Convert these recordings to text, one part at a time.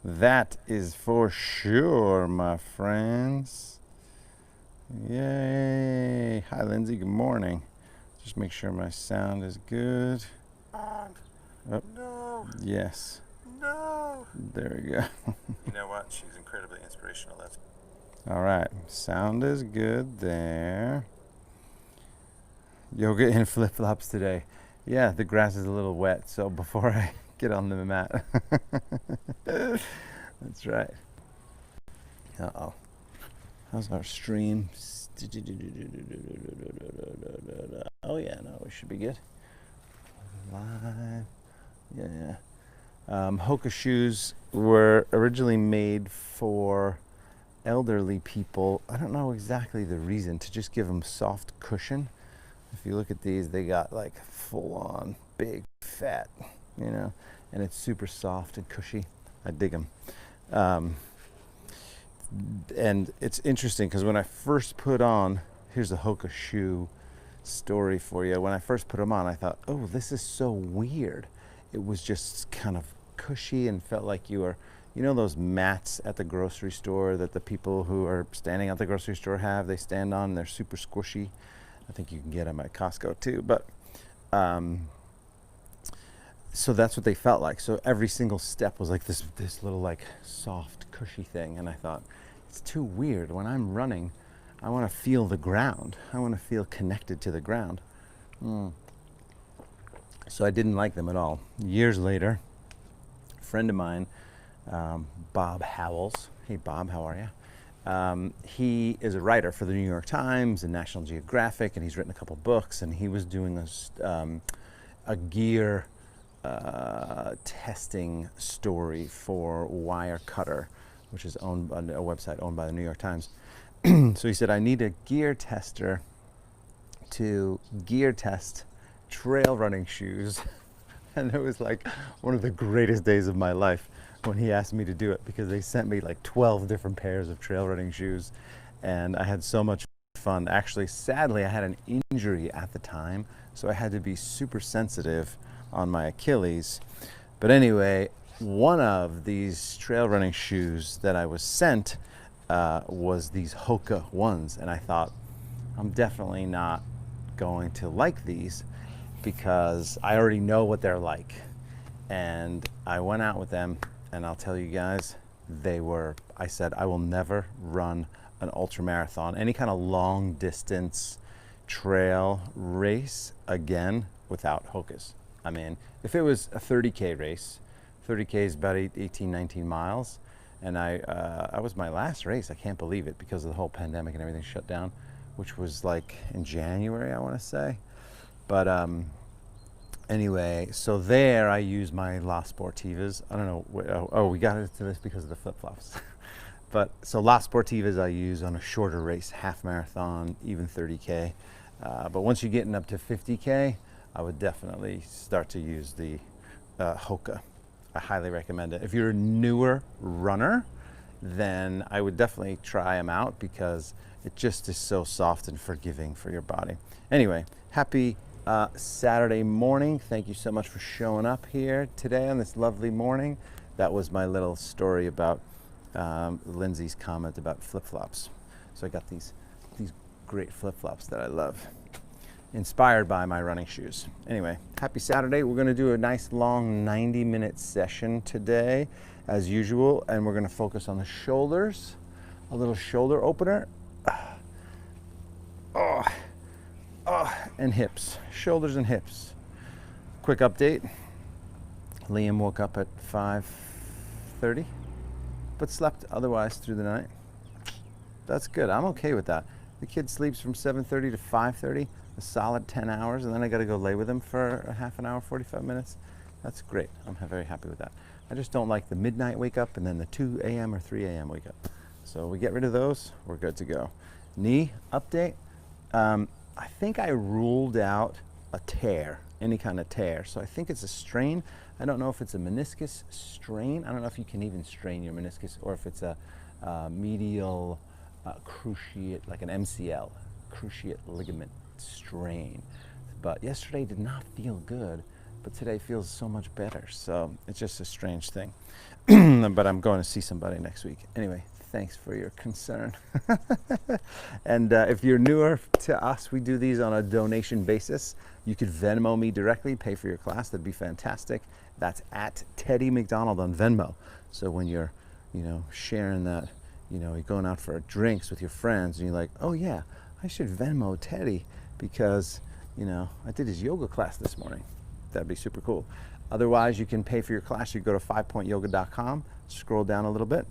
That is for sure, my friends. Yay. Hi, Lindsay. Good morning. Just make sure my sound is good. On. Oh, No. yes. No. There we go. You know what? She's incredibly inspirational. That's All right. Sound is good there. Yoga in flip-flops today. Yeah, the grass is a little wet, so before I get on the mat. That's right. Uh-oh. How's our stream? Oh yeah, no, we should be good. Live. Yeah. Hoka shoes were originally made for elderly people. I don't know exactly the reason, to just give them soft cushion. If you look at these, they got like full on big fat, and it's super soft and cushy. I dig them. And it's interesting because when I first put on, here's a Hoka shoe story for you. When I first put them on, I thought, oh, this is so weird. It was just kind of cushy and felt like you were, those mats at the grocery store that the people who are standing at the grocery store have. They stand on and they're super squishy. I think you can get them at Costco too. But so that's what they felt like. So every single step was like this little like soft cushy thing. And I thought, it's too weird. When I'm running, I want to feel the ground. I want to feel connected to the ground. So I didn't like them at all. Years later, a friend of mine, Bob Howells. Hey Bob, how are you? He is a writer for the New York Times and National Geographic, and he's written a couple books, and he was doing a gear testing story for Wirecutter, which is owned by a website owned by the New York Times. So he said, I need a gear tester to gear test trail running shoes. And it was like one of the greatest days of my life when he asked me to do it, because they sent me like 12 different pairs of trail running shoes, and I had so much fun. Actually, sadly, I had an injury at the time, so I had to be super sensitive on my Achilles. But anyway, one of these trail running shoes that I was sent was these Hoka ones, and I thought, I'm definitely not going to like these because I already know what they're like. And I went out with them, and I'll tell you guys, I said, I will never run an ultra marathon, any kind of long distance trail race again without Hokas. I mean, if it was a 30K race, 30K is about 18, 19 miles. And I was my last race. I can't believe it, because of the whole pandemic and everything shut down, which was like in January, I want to say. But anyway, so there I use my La Sportivas. I don't know. Oh, we got into this because of the flip-flops. But so La Sportivas I use on a shorter race, half marathon, even 30K. But once you're getting up to 50K, I would definitely start to use the Hoka. I highly recommend it. If you're a newer runner, then I would definitely try them out, because it just is so soft and forgiving for your body. Anyway, happy Saturday morning. Thank you so much for showing up here today on this lovely morning. That was my little story about Lindsay's comment about flip-flops. So I got these great flip-flops that I love, inspired by my running shoes. Anyway, happy Saturday. We're going to do a nice long 90-minute session today, as usual, and we're going to focus on the shoulders, a little shoulder opener, and hips, shoulders and hips. Quick update. Liam woke up at 5:30, but slept otherwise through the night. That's good. I'm okay with that. The kid sleeps from 7:30 to 5:30, a solid 10 hours, and then I got to go lay with him for a half an hour, 45 minutes. That's great. I'm very happy with that. I just don't like the midnight wake up and then the 2 a.m. or 3 a.m. wake up. So we get rid of those, we're good to go. Knee update. I think I ruled out a tear, any kind of tear. So I think it's a strain. I don't know if it's a meniscus strain. I don't know if you can even strain your meniscus, or if it's a medial cruciate, like an MCL, cruciate ligament strain. But yesterday did not feel good, but today feels so much better. So it's just a strange thing. But I'm going to see somebody next week. Anyway, thanks for your concern. And if you're newer to us, we do these on a donation basis. You could Venmo me directly, pay for your class. That'd be fantastic. That's at Teddy McDonald on Venmo. So when you're, sharing that, you're going out for drinks with your friends and you're like, oh yeah, I should Venmo Teddy because, I did his yoga class this morning. That'd be super cool. Otherwise, you can pay for your class. You go to 5pointyoga.com, scroll down a little bit,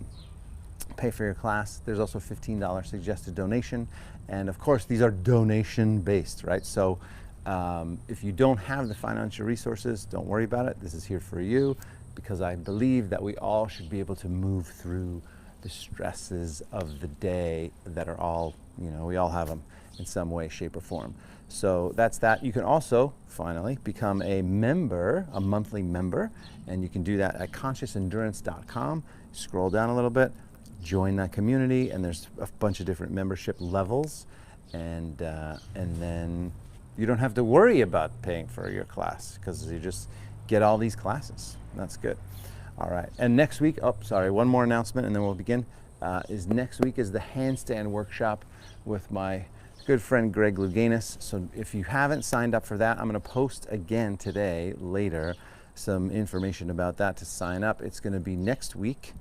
pay for your class. There's also $15 suggested donation. And of course, these are donation based, right? So if you don't have the financial resources, don't worry about it. This is here for you because I believe that we all should be able to move through the stresses of the day that are all, we all have them in some way, shape, or form. So that's that. You can also, finally, become a member, a monthly member, and you can do that at consciousendurance.com. Scroll down a little bit, join that community, and there's a bunch of different membership levels, and then you don't have to worry about paying for your class because you just get all these classes. That's good. All right, and next week, one more announcement and then we'll begin. Next week is the handstand workshop with my good friend Greg Louganis. So if you haven't signed up for that, I'm gonna post again today, later, some information about that to sign up. It's gonna be next week.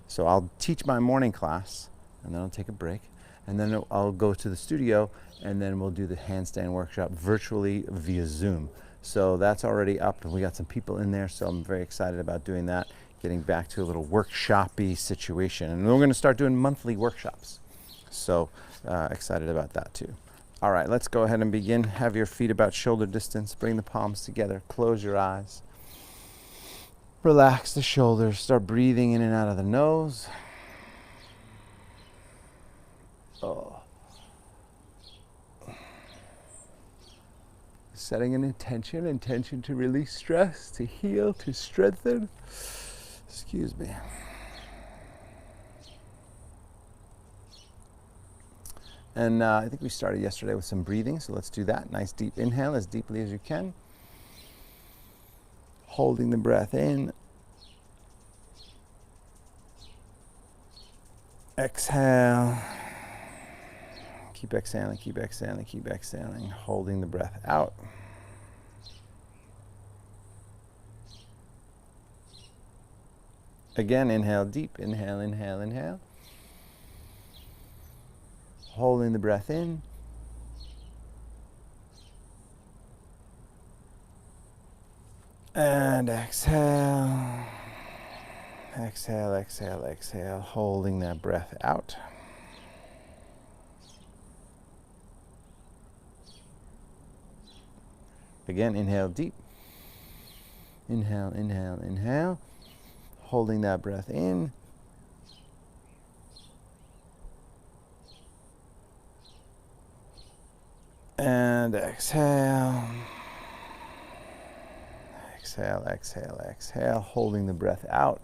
So I'll teach my morning class and then I'll take a break. And then I'll go to the studio and then we'll do the handstand workshop virtually via Zoom. So that's already up and we got some people in there. So I'm very excited about doing that, getting back to a little workshop-y situation. And we're gonna start doing monthly workshops. So excited about that too. All right, let's go ahead and begin. Have your feet about shoulder distance. Bring the palms together. Close your eyes. Relax the shoulders. Start breathing in and out of the nose. Setting an intention to release stress, to heal, to strengthen. Excuse me. And I think we started yesterday with some breathing, so let's do that. Nice deep inhale as deeply as you can. Holding the breath in. Exhale. Keep exhaling, keep exhaling, keep exhaling. Holding the breath out. Again, inhale deep. Inhale, inhale, inhale. Holding the breath in. And exhale. Exhale, exhale, exhale. Holding that breath out. Again, inhale deep. Inhale, inhale, inhale. Holding that breath in. And exhale. Exhale, exhale, exhale. Holding the breath out.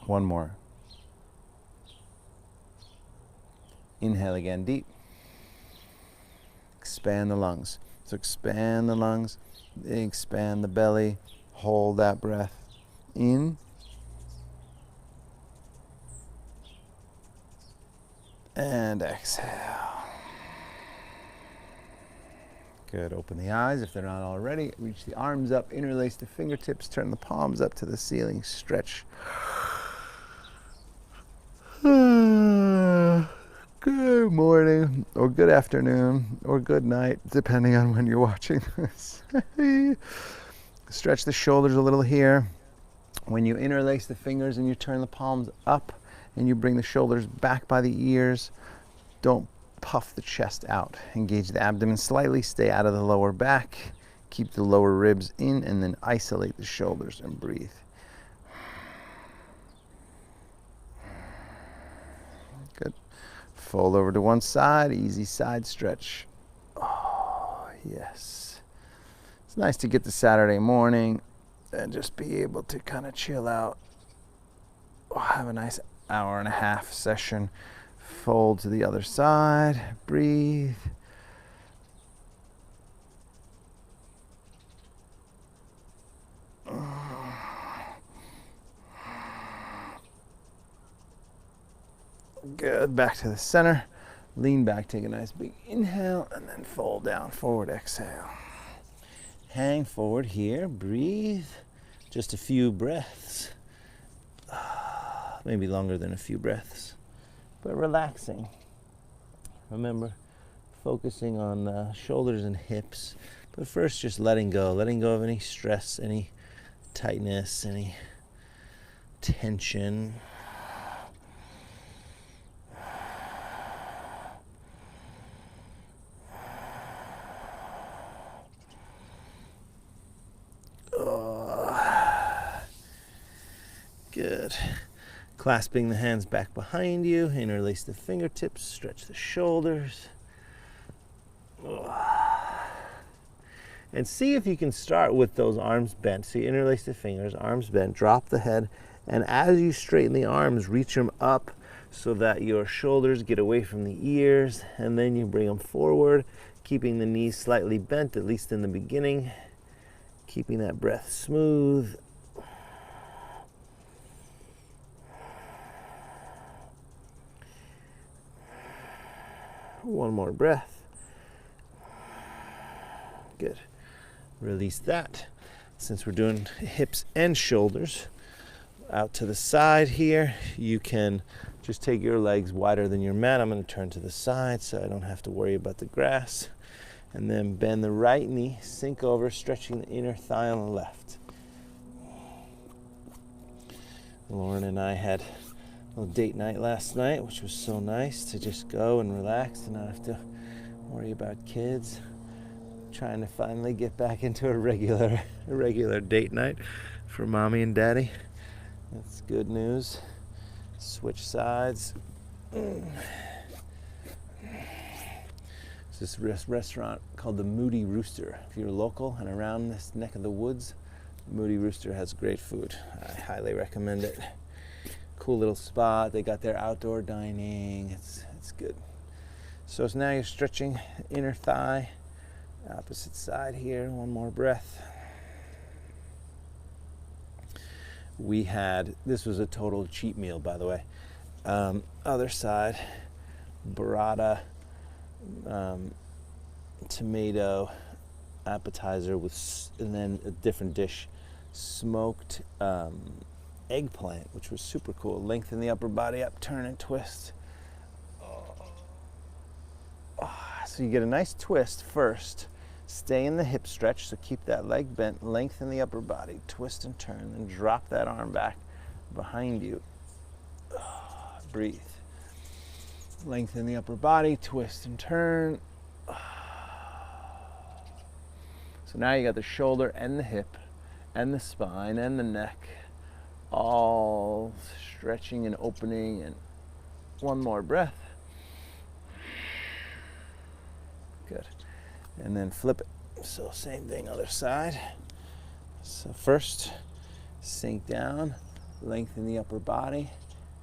One more. Inhale again deep. Expand the lungs. So expand the lungs, expand the belly, hold that breath in. And exhale. Good, open the eyes if they're not already. Reach the arms up, interlace the fingertips, turn the palms up to the ceiling, stretch. Good morning, or good afternoon, or good night, depending on when you're watching this. Stretch the shoulders a little here. When you interlace the fingers and you turn the palms up and you bring the shoulders back by the ears, don't puff the chest out. Engage the abdomen slightly, stay out of the lower back. Keep the lower ribs in and then isolate the shoulders and breathe. Good. Fold over to one side, easy side stretch. Oh, yes. It's nice to get to Saturday morning and just be able to kind of chill out. Have a nice hour and a half session. Fold to the other side, breathe. Good. Back to the center. Lean back, take a nice big inhale, and then fold down, forward exhale. Hang forward here, breathe. Just a few breaths. Maybe longer than a few breaths, but relaxing. Remember, focusing on shoulders and hips, but first just letting go of any stress, any tightness, any tension. Good. Clasping the hands back behind you, interlace the fingertips, stretch the shoulders. And see if you can start with those arms bent. So you interlace the fingers, arms bent, drop the head, and as you straighten the arms, reach them up so that your shoulders get away from the ears, and then you bring them forward, keeping the knees slightly bent, at least in the beginning, keeping that breath smooth. One more breath. Good. Release that. Since we're doing hips and shoulders, out to the side here, you can just take your legs wider than your mat. I'm going to turn to the side so I don't have to worry about the grass. And then bend the right knee, sink over, stretching the inner thigh on the left. Lauren and I had a little date night last night, which was so nice to just go and relax and not have to worry about kids. Trying to finally get back into a regular date night for mommy and daddy. That's good news. Switch sides. It's this restaurant called the Moody Rooster. If you're local and around this neck of the woods, Moody Rooster has great food. I highly recommend it. Cool little spot. They got their outdoor dining. It's good. So now you're stretching inner thigh, opposite side here. One more breath. This was a total cheat meal, by the way. Other side, burrata, tomato appetizer and then a different dish, smoked eggplant, which was super cool. Lengthen the upper body up, turn and twist. So you get a nice twist first. Stay in the hip stretch, so keep that leg bent, lengthen the upper body, twist and turn, then drop that arm back behind you. Breathe. Lengthen the upper body, twist and turn. So now you got the shoulder and the hip and the spine and the neck all stretching and opening, and one more breath. Good. And then flip it. So same thing, other side. So first, sink down, lengthen the upper body,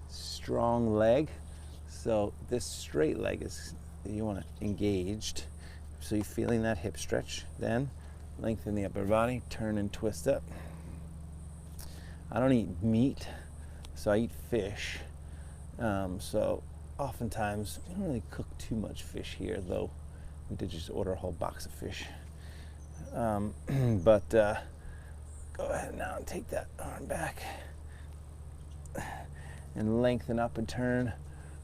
strong leg. So this straight leg is, you want it engaged. So you're feeling that hip stretch. Then lengthen the upper body, turn and twist up. I don't eat meat, so I eat fish. So oftentimes, we don't really cook too much fish here, though we did just order a whole box of fish. But go ahead now and take that arm back and lengthen up and turn.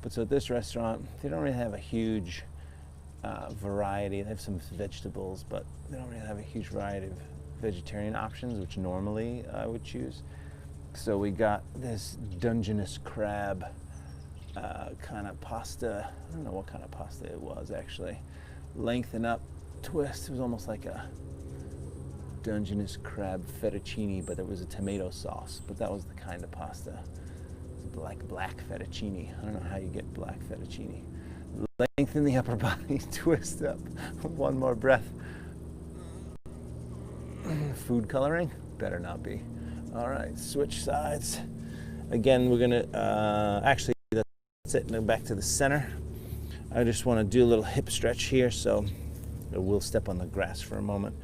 But so at this restaurant, they don't really have a huge variety. They have some vegetables, but they don't really have a huge variety of vegetarian options, which normally I would choose. So we got this Dungeness crab kind of pasta. I don't know what kind of pasta it was, actually. Lengthen up, twist. It was almost like a Dungeness crab fettuccine, but it was a tomato sauce. But that was the kind of pasta. It was like black fettuccine. I don't know how you get black fettuccine. Lengthen the upper body, twist up. One more breath. Food coloring? Better not be. All right, switch sides. Again, we're gonna, actually, that's it. Now back to the center. I just wanna do a little hip stretch here, so we'll step on the grass for a moment.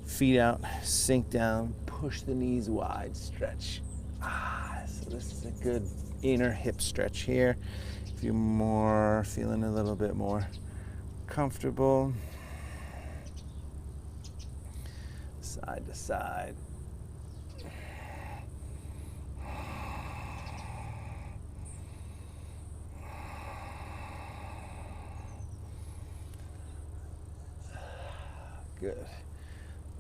Feet out, sink down, push the knees wide, stretch. So this is a good inner hip stretch here. If you're more feeling a little bit more comfortable, side to side. Good.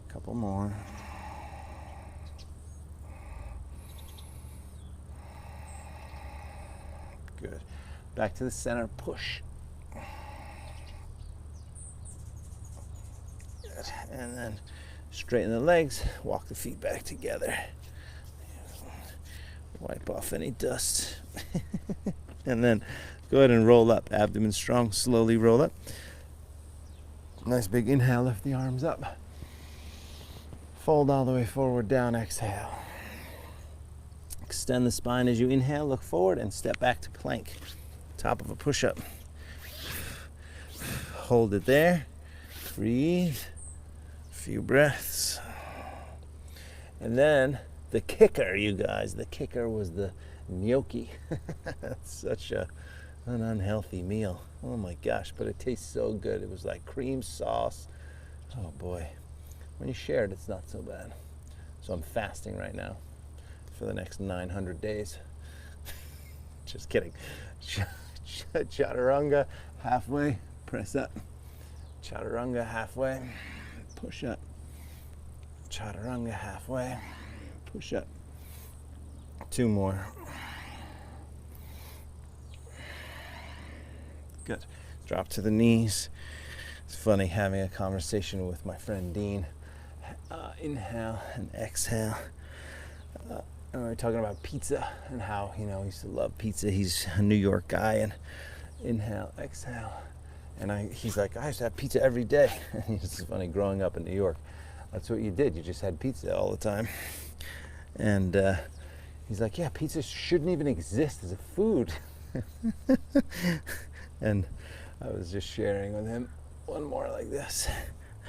A couple more. Good. Back to the center, push. Good. And then straighten the legs, walk the feet back together. Wipe off any dust. And then go ahead and roll up. Abdomen strong, slowly roll up. Nice big inhale, lift the arms up. Fold all the way forward, down, exhale. Extend the spine as you inhale, look forward and step back to plank. Top of a push-up. Hold it there. Breathe. A few breaths. And then the kicker, you guys. The kicker was the gnocchi. That's such an unhealthy meal. Oh my gosh, but it tastes so good. It was like cream sauce. Oh boy. When you share it, it's not so bad. So I'm fasting right now for the next 900 days. Just kidding. Chaturanga, halfway, press up. Chaturanga, halfway, push up. Chaturanga, halfway, push up. 2 more. Good. Drop to the knees. It's funny having a conversation with my friend Dean. Inhale and exhale. And we were talking about pizza and how, he used to love pizza. He's a New York guy. And inhale, exhale. And he's like, I used to have pizza every day. And it's funny, growing up in New York, that's what you did. You just had pizza all the time. And he's like, yeah, pizza shouldn't even exist as a food. And I was just sharing with him one more like this,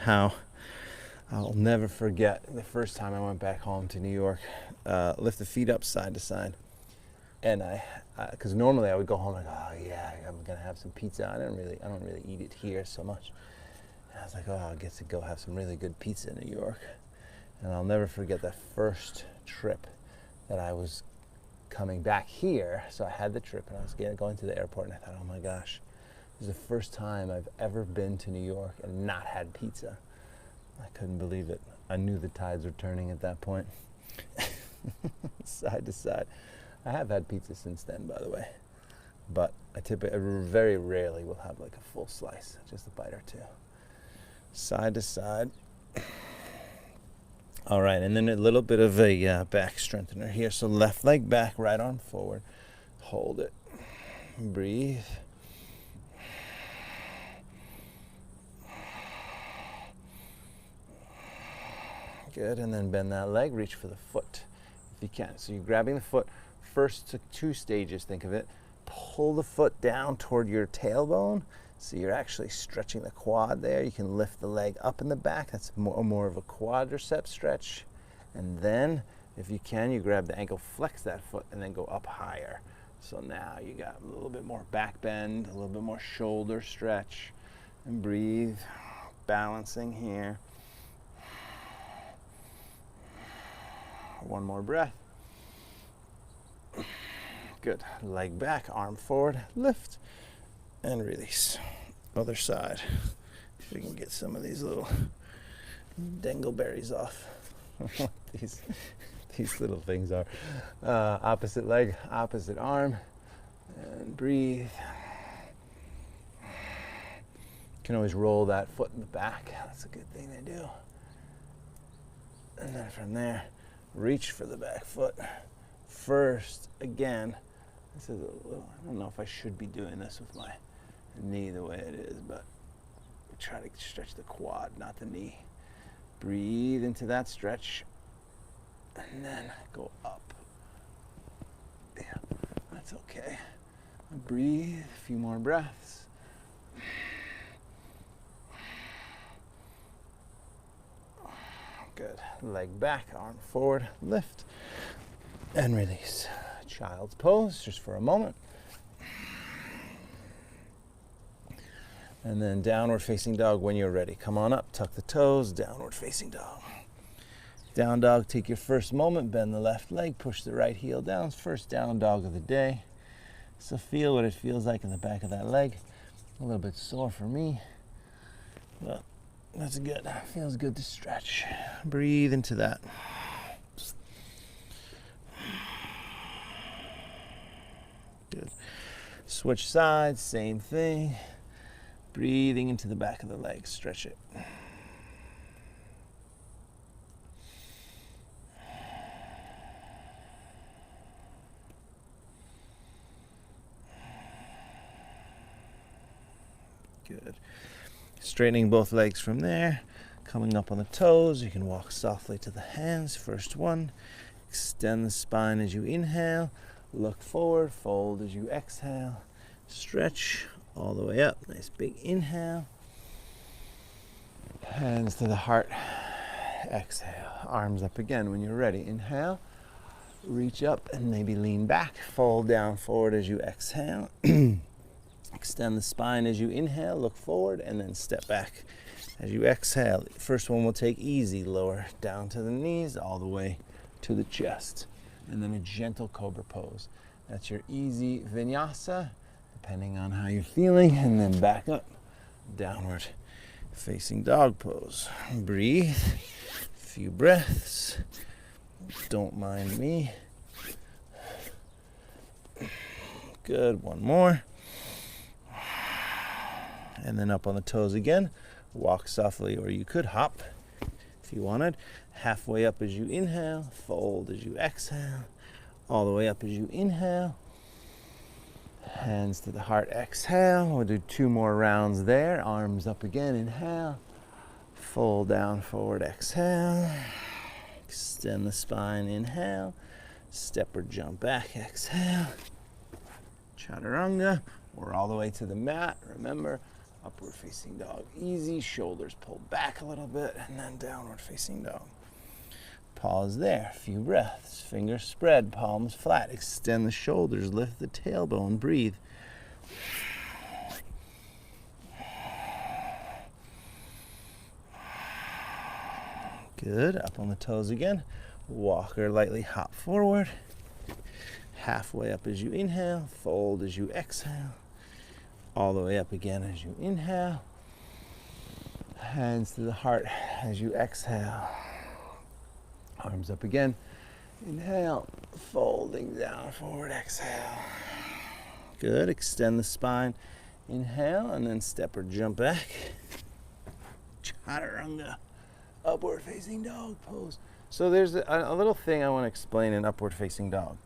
how I'll never forget the first time I went back home to New York. Lift the feet up side to side, and because normally I would go home and go, oh yeah, I'm gonna have some pizza. I don't really eat it here so much. And I was like, oh, I get to go have some really good pizza in New York. And I'll never forget that first trip that I was coming back here. So I had the trip and I was going to the airport, and I thought, oh my gosh, this is the first time I've ever been to New York and not had pizza. I couldn't believe it. I knew the tides were turning at that point. Side to side. I have had pizza since then, by the way, but I very rarely will have like a full slice, just a bite or two. Side to side. All right, and then a little bit of a back strengthener here. So left leg back, right arm forward. Hold it. Breathe. Good, and then bend that leg, reach for the foot if you can. So you're grabbing the foot, first 2 stages, think of it. Pull the foot down toward your tailbone, so you're actually stretching the quad there. You can lift the leg up in the back, that's more of a quadricep stretch. And then, if you can, you grab the ankle, flex that foot, and then go up higher. So now you got a little bit more back bend, a little bit more shoulder stretch, and breathe, balancing here. 1 more breath. Good. Leg back, arm forward, lift, and release. Other side. If we can get some of these little dingleberries off. these little things are. Opposite leg, opposite arm, and breathe. You can always roll that foot in the back. That's a good thing to do. And then from there, reach for the back foot. First, again, this is a little, I don't know if I should be doing this with my knee the way it is, but try to stretch the quad, not the knee. Breathe into that stretch, and then go up. Yeah, that's okay. Breathe, a few more breaths. Good. Leg back, arm forward, lift, and release. child's pose just for a moment. And then downward facing dog when you're ready. Come on up, tuck the toes, downward facing dog. Down dog, take your first moment, bend the left leg, push the right heel down. First down dog of the day. So feel what it feels like in the back of that leg. A little bit sore for me, but that's good. Feels good to stretch. Breathe into that. Good. Switch sides, same thing. Breathing into the back of the leg, stretch it. Good. Straightening both legs from there. Coming up on the toes, you can walk softly to the hands. First one. Extend the spine as you inhale. Look forward, fold as you exhale. Stretch all the way up. Nice big inhale. Hands to the heart. Exhale. Arms up again when you're ready. Inhale. Reach up and maybe lean back. Fold down forward as you exhale. Extend the spine as you inhale, look forward, and then step back as you exhale. First one we'll take easy, lower down to the knees, all the way to the chest. And then a gentle cobra pose. That's your easy vinyasa, depending on how you're feeling, and then back up, downward facing dog pose. Breathe, a few breaths, don't mind me. Good, one more. And then up on the toes again. Walk softly, or you could hop if you wanted. Halfway up as you inhale, fold as you exhale. All the way up as you inhale. Hands to the heart, exhale. We'll do 2 more rounds there. Arms up again, inhale. Fold down, forward, exhale. Extend the spine, inhale. Step or jump back, exhale. Chaturanga, or all the way to the mat. Remember, upward facing dog, easy, shoulders pulled back a little bit, and then downward facing dog. Pause there, a few breaths, fingers spread, palms flat, extend the shoulders, lift the tailbone, breathe. Good, up on the toes again, walk or lightly hop forward. Halfway up as you inhale, fold as you exhale. All the way up again as you inhale. Hands to the heart as you exhale. Arms up again. Inhale, folding down, forward, exhale. Good, extend the spine. Inhale, and then step or jump back. Chaturanga, upward facing dog pose. So there's a little thing I want to explain in upward facing dog.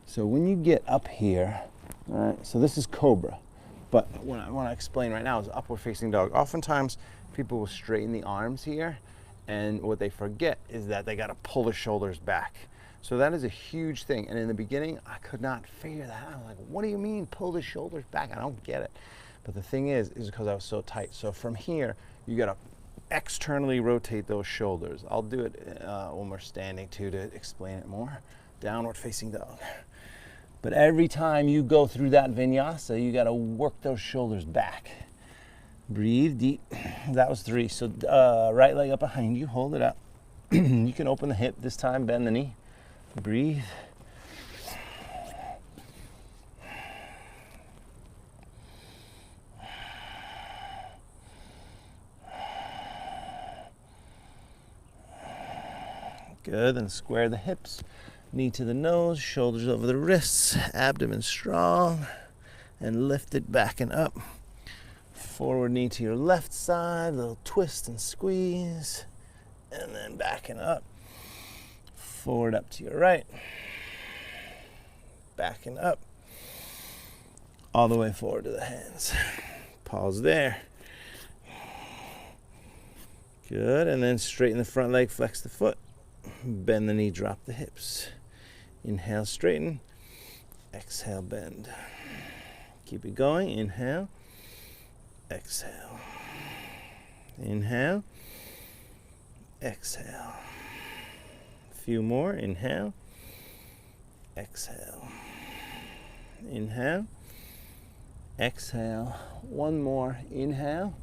So when you get up here, all right, so this is cobra. But what I want to explain right now is upward facing dog. Oftentimes people will straighten the arms here, and what they forget is that they got to pull the shoulders back. So that is a huge thing. And in the beginning, I could not figure that out. I'm like, what do you mean pull the shoulders back? I don't get it. But the thing is because I was so tight. So from here, you got to externally rotate those shoulders. I'll do it when we're standing too to explain it more. Downward facing dog. But every time you go through that vinyasa, you got to work those shoulders back. Breathe deep. That was 3. So right leg up behind you, hold it up. You can open the hip this time, bend the knee. Breathe. Good, then square the hips. Knee to the nose, shoulders over the wrists, abdomen strong, and lift it back and up. Forward knee to your left side, little twist and squeeze, and then back and up. Forward up to your right, back and up, all the way forward to the hands. Pause there. Good, and then straighten the front leg, flex the foot, bend the knee, drop the hips. Inhale, straighten. Exhale, bend. Keep it going. Inhale. Exhale. Inhale. Exhale. A few more. Inhale. Exhale. Inhale. Exhale. One more. Inhale.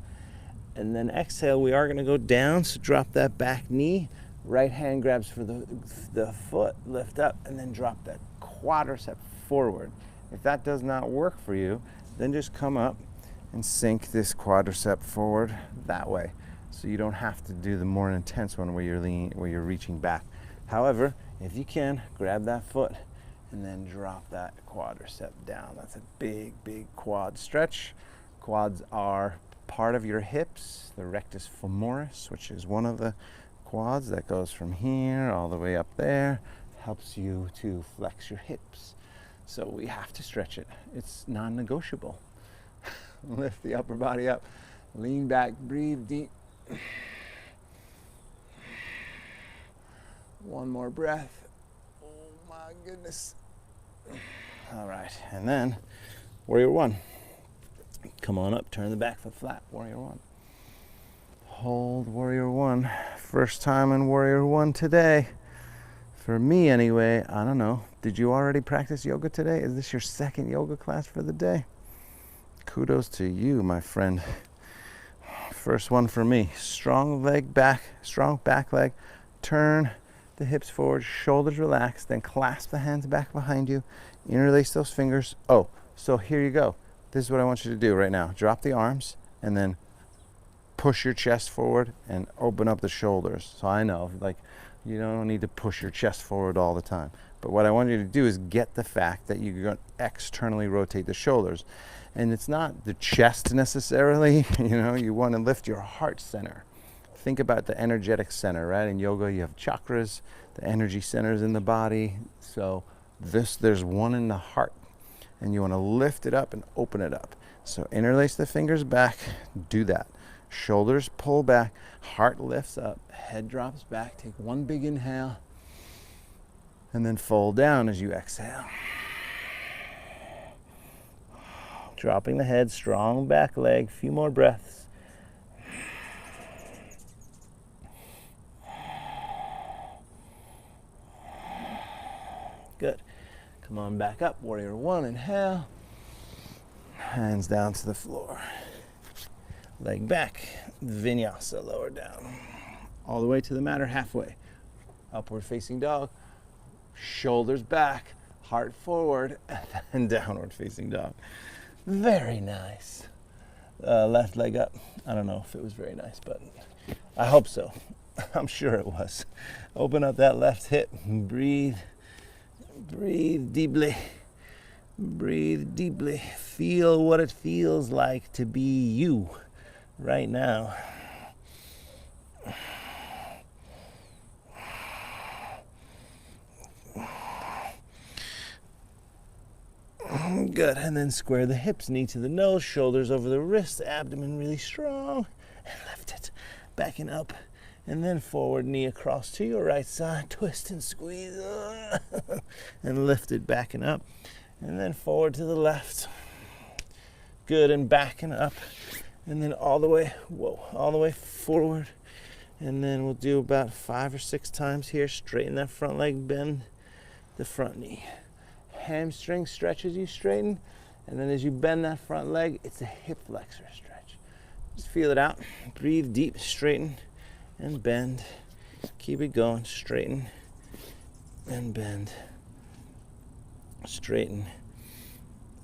And then exhale. We are going to go down, so drop that back knee. Right hand grabs for the foot, lift up, and then drop that quadricep forward. If that does not work for you, then just come up and sink this quadricep forward that way, so you don't have to do the more intense one where you're reaching back. However, if you can, grab that foot and then drop that quadricep down. That's a big, big quad stretch. Quads are part of your hips, the rectus femoris, which is one of the quads that goes from here all the way up there, helps you to flex your hips. So we have to stretch it. It's non-negotiable. Lift the upper body up, lean back, breathe deep. One more breath. Oh my goodness. All right, and then warrior one. Come on up, turn the back foot flat, warrior one. Hold warrior one. First time in warrior one today. For me anyway, I don't know. Did you already practice yoga today? Is this your second yoga class for the day? Kudos to you, my friend. First one for me. Strong leg back, strong back leg. Turn the hips forward, shoulders relaxed, then clasp the hands back behind you. Interlace those fingers. Oh, so here you go. This is what I want you to do right now. Drop the arms and then push your chest forward and open up the shoulders. So I know, like, you don't need to push your chest forward all the time. But what I want you to do is get the fact that you're going to externally rotate the shoulders. And it's not the chest necessarily, you want to lift your heart center. Think about the energetic center, right? In yoga, you have chakras, the energy centers in the body. So there's one in the heart, and you want to lift it up and open it up. So interlace the fingers back, do that. Shoulders pull back, heart lifts up, head drops back. Take one big inhale, and then fold down as you exhale. Dropping the head, strong back leg, few more breaths. Good. Come on back up, warrior one, inhale. Hands down to the floor. Leg back, vinyasa, lower down. All the way to the mat or halfway. Upward facing dog. Shoulders back, heart forward, and downward facing dog. Very nice. Left leg up. I don't know if it was very nice, but I hope so. I'm sure it was. Open up that left hip. Breathe. Breathe deeply. Breathe deeply. Feel what it feels like to be you right now. Good, and then square the hips, knee to the nose, shoulders over the wrist, abdomen really strong, and lift it, backing up, and then forward knee across to your right side, twist and squeeze, and lift it, backing up, and then forward to the left. Good, and backing up, and then all the way forward, and then we'll do about 5 or 6 times here. Straighten that front leg, bend the front knee. Hamstring stretch as you straighten, and then as you bend that front leg, it's a hip flexor stretch. Just feel it out. Breathe deep, straighten and bend. Keep it going. Straighten and bend. Straighten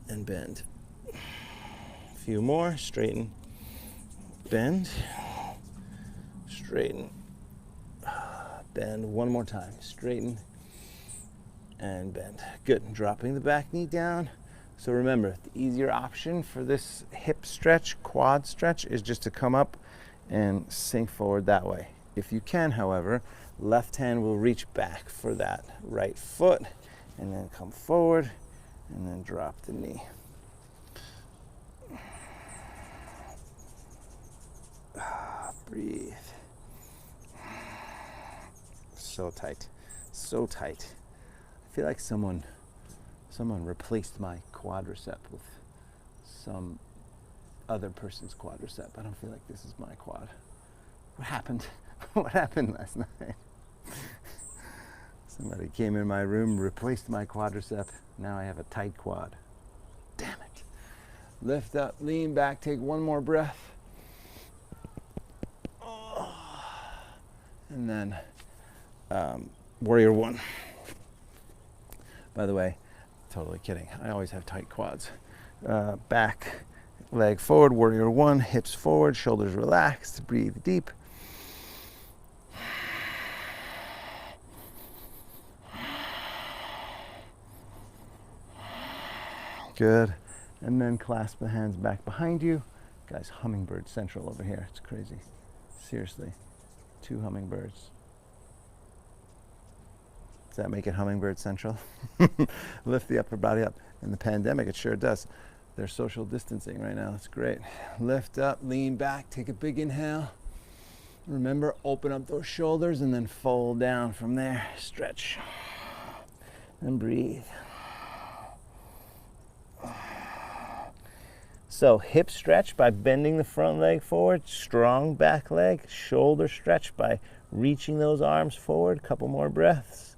and bend. A few more. Straighten, bend, straighten, bend. One more time. Straighten and bend. Good. Dropping the back knee down. So remember, the easier option for this hip stretch, quad stretch, is just to come up and sink forward that way. If you can, however, left hand will reach back for that right foot, and then come forward, and then drop the knee. Breathe. So tight, so tight. I feel like someone replaced my quadricep with some other person's quadricep. I don't feel like this is my quad. What happened? What happened last night? Somebody came in my room, replaced my quadricep. Now I have a tight quad. Lift up, lean back, take one more breath. And then warrior one. By the way, totally kidding. I always have tight quads. Back, leg forward, warrior one, hips forward, shoulders relaxed, breathe deep. Good. And then clasp the hands back behind you. Guys, hummingbird central over here. It's crazy. Seriously. 2 hummingbirds. Does that make it hummingbird central? Lift the upper body up. In the pandemic, it sure does. They're social distancing right now. That's great. Lift up, lean back, take a big inhale. Remember, open up those shoulders and then fold down from there. Stretch. And breathe. So hip stretch by bending the front leg forward, strong back leg, shoulder stretch by reaching those arms forward. Couple more breaths.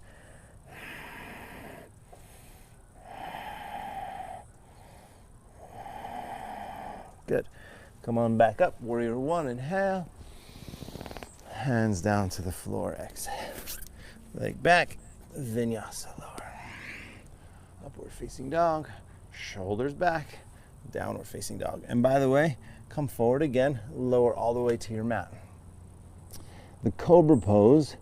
Good. Come on back up. Warrior one, inhale. Hands down to the floor, exhale. Leg back, vinyasa lower. Upward facing dog, shoulders back, downward facing dog. And by the way, come forward again, lower all the way to your mat. The cobra pose,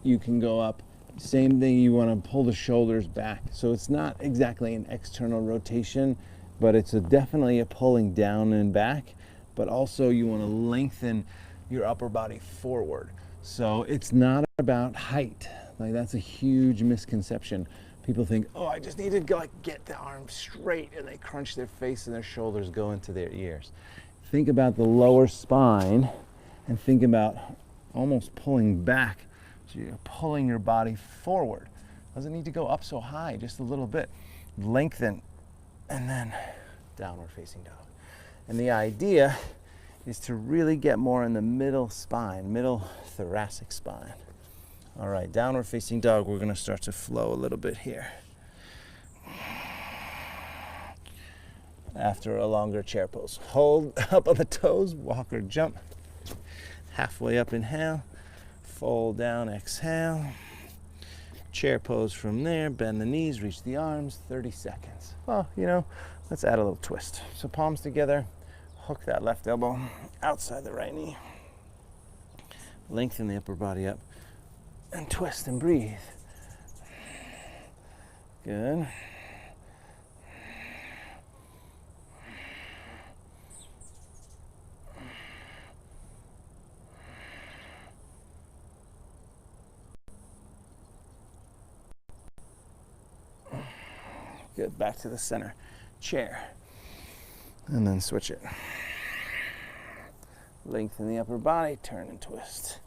you can go up, same thing, you want to pull the shoulders back. So it's not exactly an external rotation, but it's definitely a pulling down and back, but also you want to lengthen your upper body forward. So it's not about height. Like, that's a huge misconception. People think, oh, I just need to like get the arms straight, and they crunch their face and their shoulders go into their ears. Think about the lower spine and think about almost pulling back. So you're pulling your body forward. Doesn't need to go up so high, just a little bit. Lengthen, and then downward facing dog. And the idea is to really get more in the middle spine, middle thoracic spine. All right, downward facing dog, we're gonna start to flow a little bit here. After a longer chair pose. Hold up on the toes, walk or jump. Halfway up, inhale. Fold down, exhale. Chair pose from there, bend the knees, reach the arms, 30 seconds. Well, you know, let's add a little twist. So palms together, hook that left elbow outside the right knee. Lengthen the upper body up. And twist and breathe. Good. Good. Back to the center. Chair. And then switch it. Lengthen the upper body, turn and twist.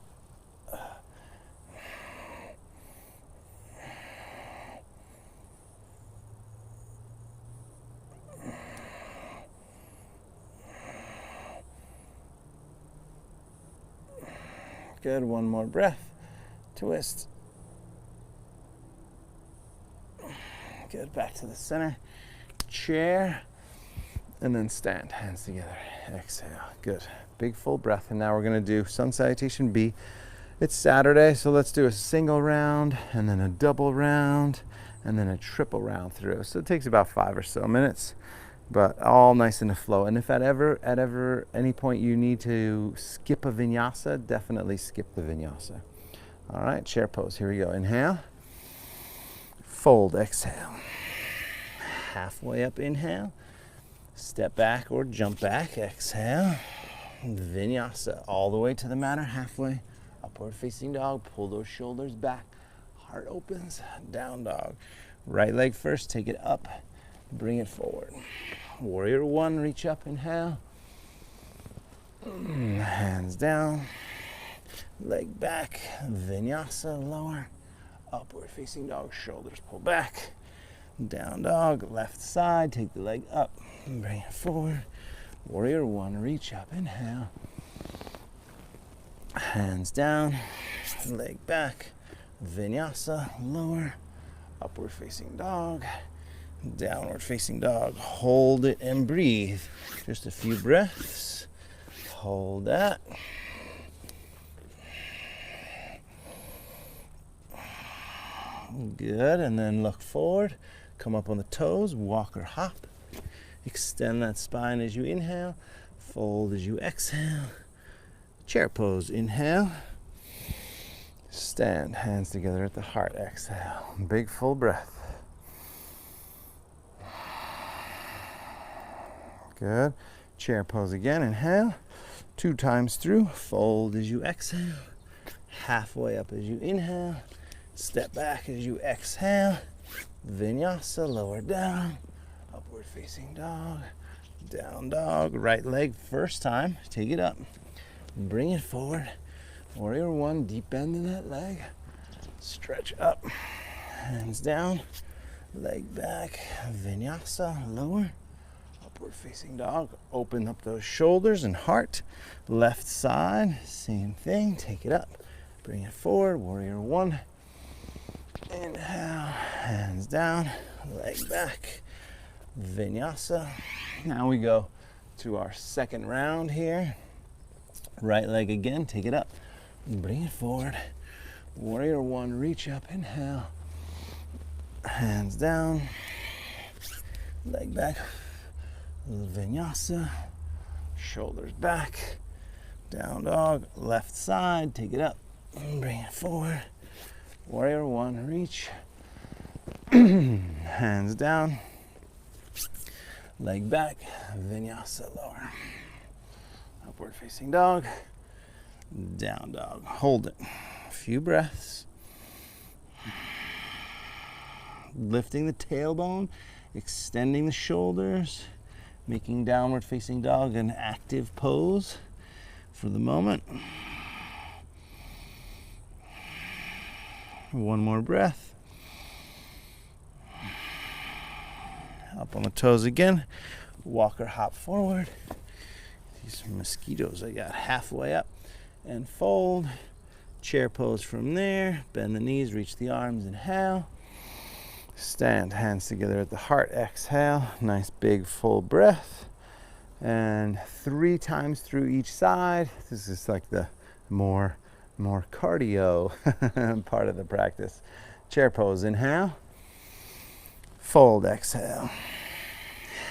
Good, one more breath. Twist. Good, back to the center. Chair. And then stand, hands together. Exhale, good. Big full breath. And now we're gonna do sun salutation B. It's Saturday, so let's do a single round, and then a double round, and then a triple round through. So it takes about 5 or so minutes, but all nice in the flow. And if at any point you need to skip a vinyasa, definitely skip the vinyasa. All right, chair pose, here we go. Inhale, fold, exhale. Halfway up, inhale, step back or jump back, exhale. Vinyasa, all the way to the mat or halfway. Upward facing dog, pull those shoulders back. Heart opens, down dog. Right leg first, take it up, bring it forward. Warrior one, reach up, inhale. Hands down, leg back, vinyasa, lower. Upward facing dog, shoulders pull back. Down dog, left side, take the leg up, bring it forward. Warrior one, reach up, inhale. Hands down, leg back, vinyasa, lower. Upward facing dog, Downward facing dog. Hold it and breathe. Just a few breaths. Hold that. Good, and then look forward. Come up on the toes, walk or hop. Extend that spine as you inhale. Fold as you exhale. Chair pose, inhale. Stand, hands together at the heart, exhale. Big full breath. Good. Chair pose again, inhale. 2 times through, fold as you exhale. Halfway up as you inhale. Step back as you exhale. Vinyasa, lower down. Upward facing dog. Down dog. Right leg first time. Take it up. Bring it forward. Warrior 1, deep bend in that leg. Stretch up. Hands down. Leg back. Vinyasa, lower. Upward facing dog. Open up those shoulders and heart. Left side, same thing. Take it up. Bring it forward. Warrior 1. Inhale, hands down, leg back, vinyasa. Now we go to our second round here. Right leg again, take it up, bring it forward. Warrior 1, reach up, inhale, hands down, leg back, vinyasa, shoulders back, down dog, left side, take it up, bring it forward. Warrior 1, reach, hands down, leg back, vinyasa, lower. Upward facing dog, down dog, hold it. A few breaths. Lifting the tailbone, extending the shoulders, making downward facing dog an active pose for the moment. One more breath. Up on the toes again. Walk or hop forward. These mosquitoes I got halfway up. And fold. Chair pose from there. Bend the knees, reach the arms, inhale. Stand, hands together at the heart, exhale. Nice big full breath. And 3 times through each side. This is like the more cardio part of the practice. Chair pose, inhale. Fold, exhale.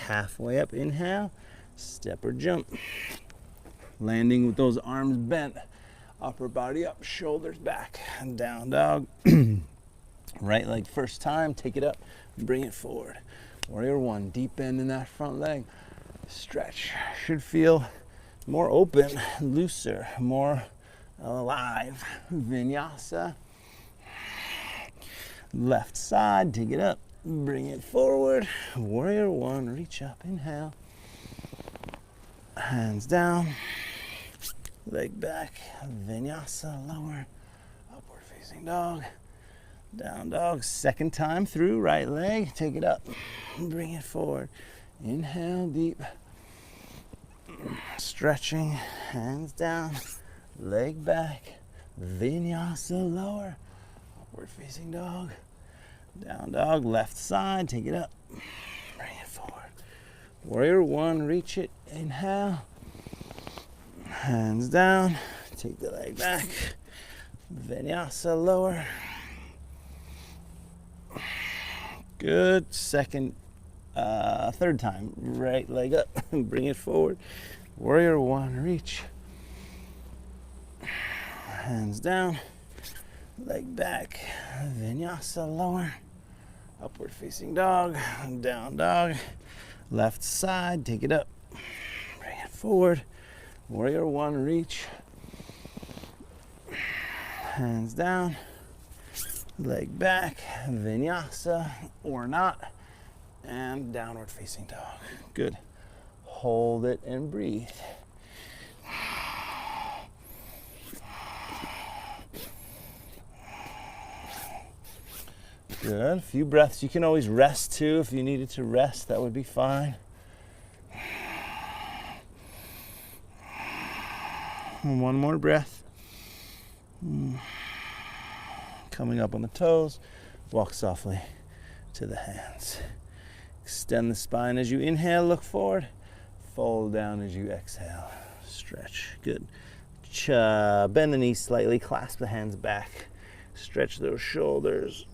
Halfway up, inhale. Step or jump. Landing with those arms bent. Upper body up, shoulders back. Down dog. Right leg first time, take it up, bring it forward. Warrior 1, deep bend in that front leg. Stretch. Should feel more open, looser, more alive. Vinyasa. Left side, take it up, bring it forward. Warrior 1, reach up, inhale. Hands down, leg back, vinyasa, lower, upward facing dog, down dog. Second time through, right leg, take it up, bring it forward. Inhale deep, stretching, hands down, leg back, vinyasa, lower, upward facing dog, down dog. Left side, take it up, bring it forward. Warrior 1, reach it, inhale, hands down, take the leg back, vinyasa, lower. Good. Third time, right leg up, bring it forward. Warrior 1, reach, hands down, leg back, vinyasa, lower, upward facing dog, down dog. Left side, take it up, bring it forward. Warrior 1, reach, hands down, leg back, vinyasa or not, and downward facing dog. Good. Hold it and breathe. Good. A few breaths. You can always rest too. If you needed to rest, that would be fine. And one more breath. Coming up on the toes. Walk softly to the hands. Extend the spine as you inhale, look forward. Fold down as you exhale. Stretch. Good. Bend the knees slightly, clasp the hands back. Stretch those shoulders.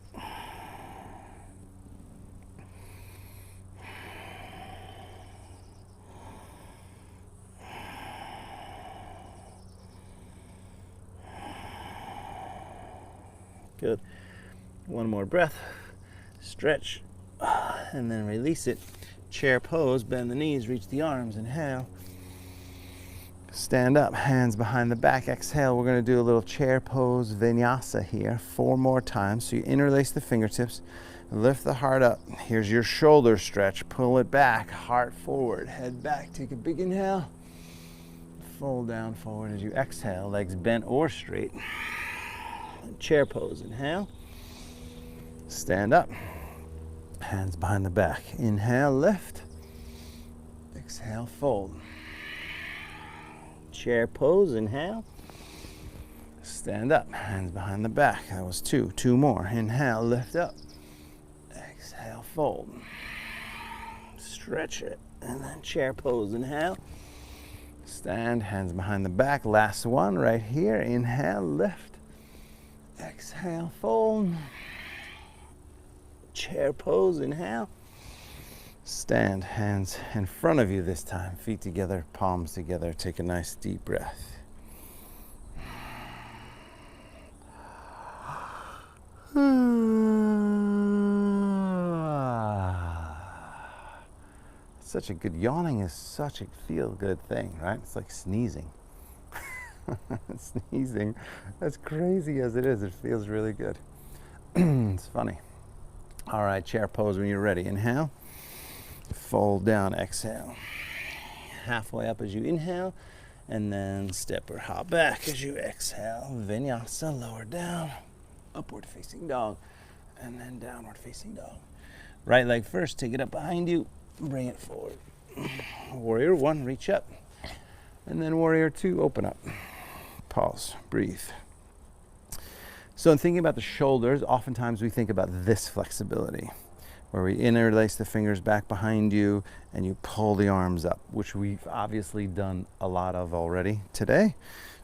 Good. One more breath. Stretch. And then release it. Chair pose, bend the knees, reach the arms, inhale. Stand up, hands behind the back, exhale. We're going to do a little chair pose vinyasa here 4 more times. So you interlace the fingertips, lift the heart up. Here's your shoulder stretch. Pull it back, heart forward, head back. Take a big inhale. Fold down forward as you exhale, legs bent or straight. Chair pose, inhale. Stand up, hands behind the back. Inhale, lift. Exhale, fold. Chair pose, inhale. Stand up, hands behind the back. That was 2. 2 more. Inhale, lift up. Exhale, fold. Stretch it. And then chair pose, inhale. Stand, hands behind the back. Last one right here. Inhale, lift. Exhale, fold. Chair pose, inhale. Stand, hands in front of you this time. Feet together, palms together. Take a nice deep breath. Such a good, yawning is such a feel-good thing, right? It's like sneezing. Sneezing, as crazy as it is, it feels really good. It's funny. All right, chair pose when you're ready. Inhale. Fold down, exhale. Halfway up as you inhale, and then step or hop back as you exhale. Vinyasa, lower down, upward facing dog, and then downward facing dog. Right leg first, take it up behind you, bring it forward. Warrior 1, reach up. And then warrior 2, open up. Pause, breathe. So in thinking about the shoulders, oftentimes we think about this flexibility, where we interlace the fingers back behind you and you pull the arms up, which we've obviously done a lot of already today.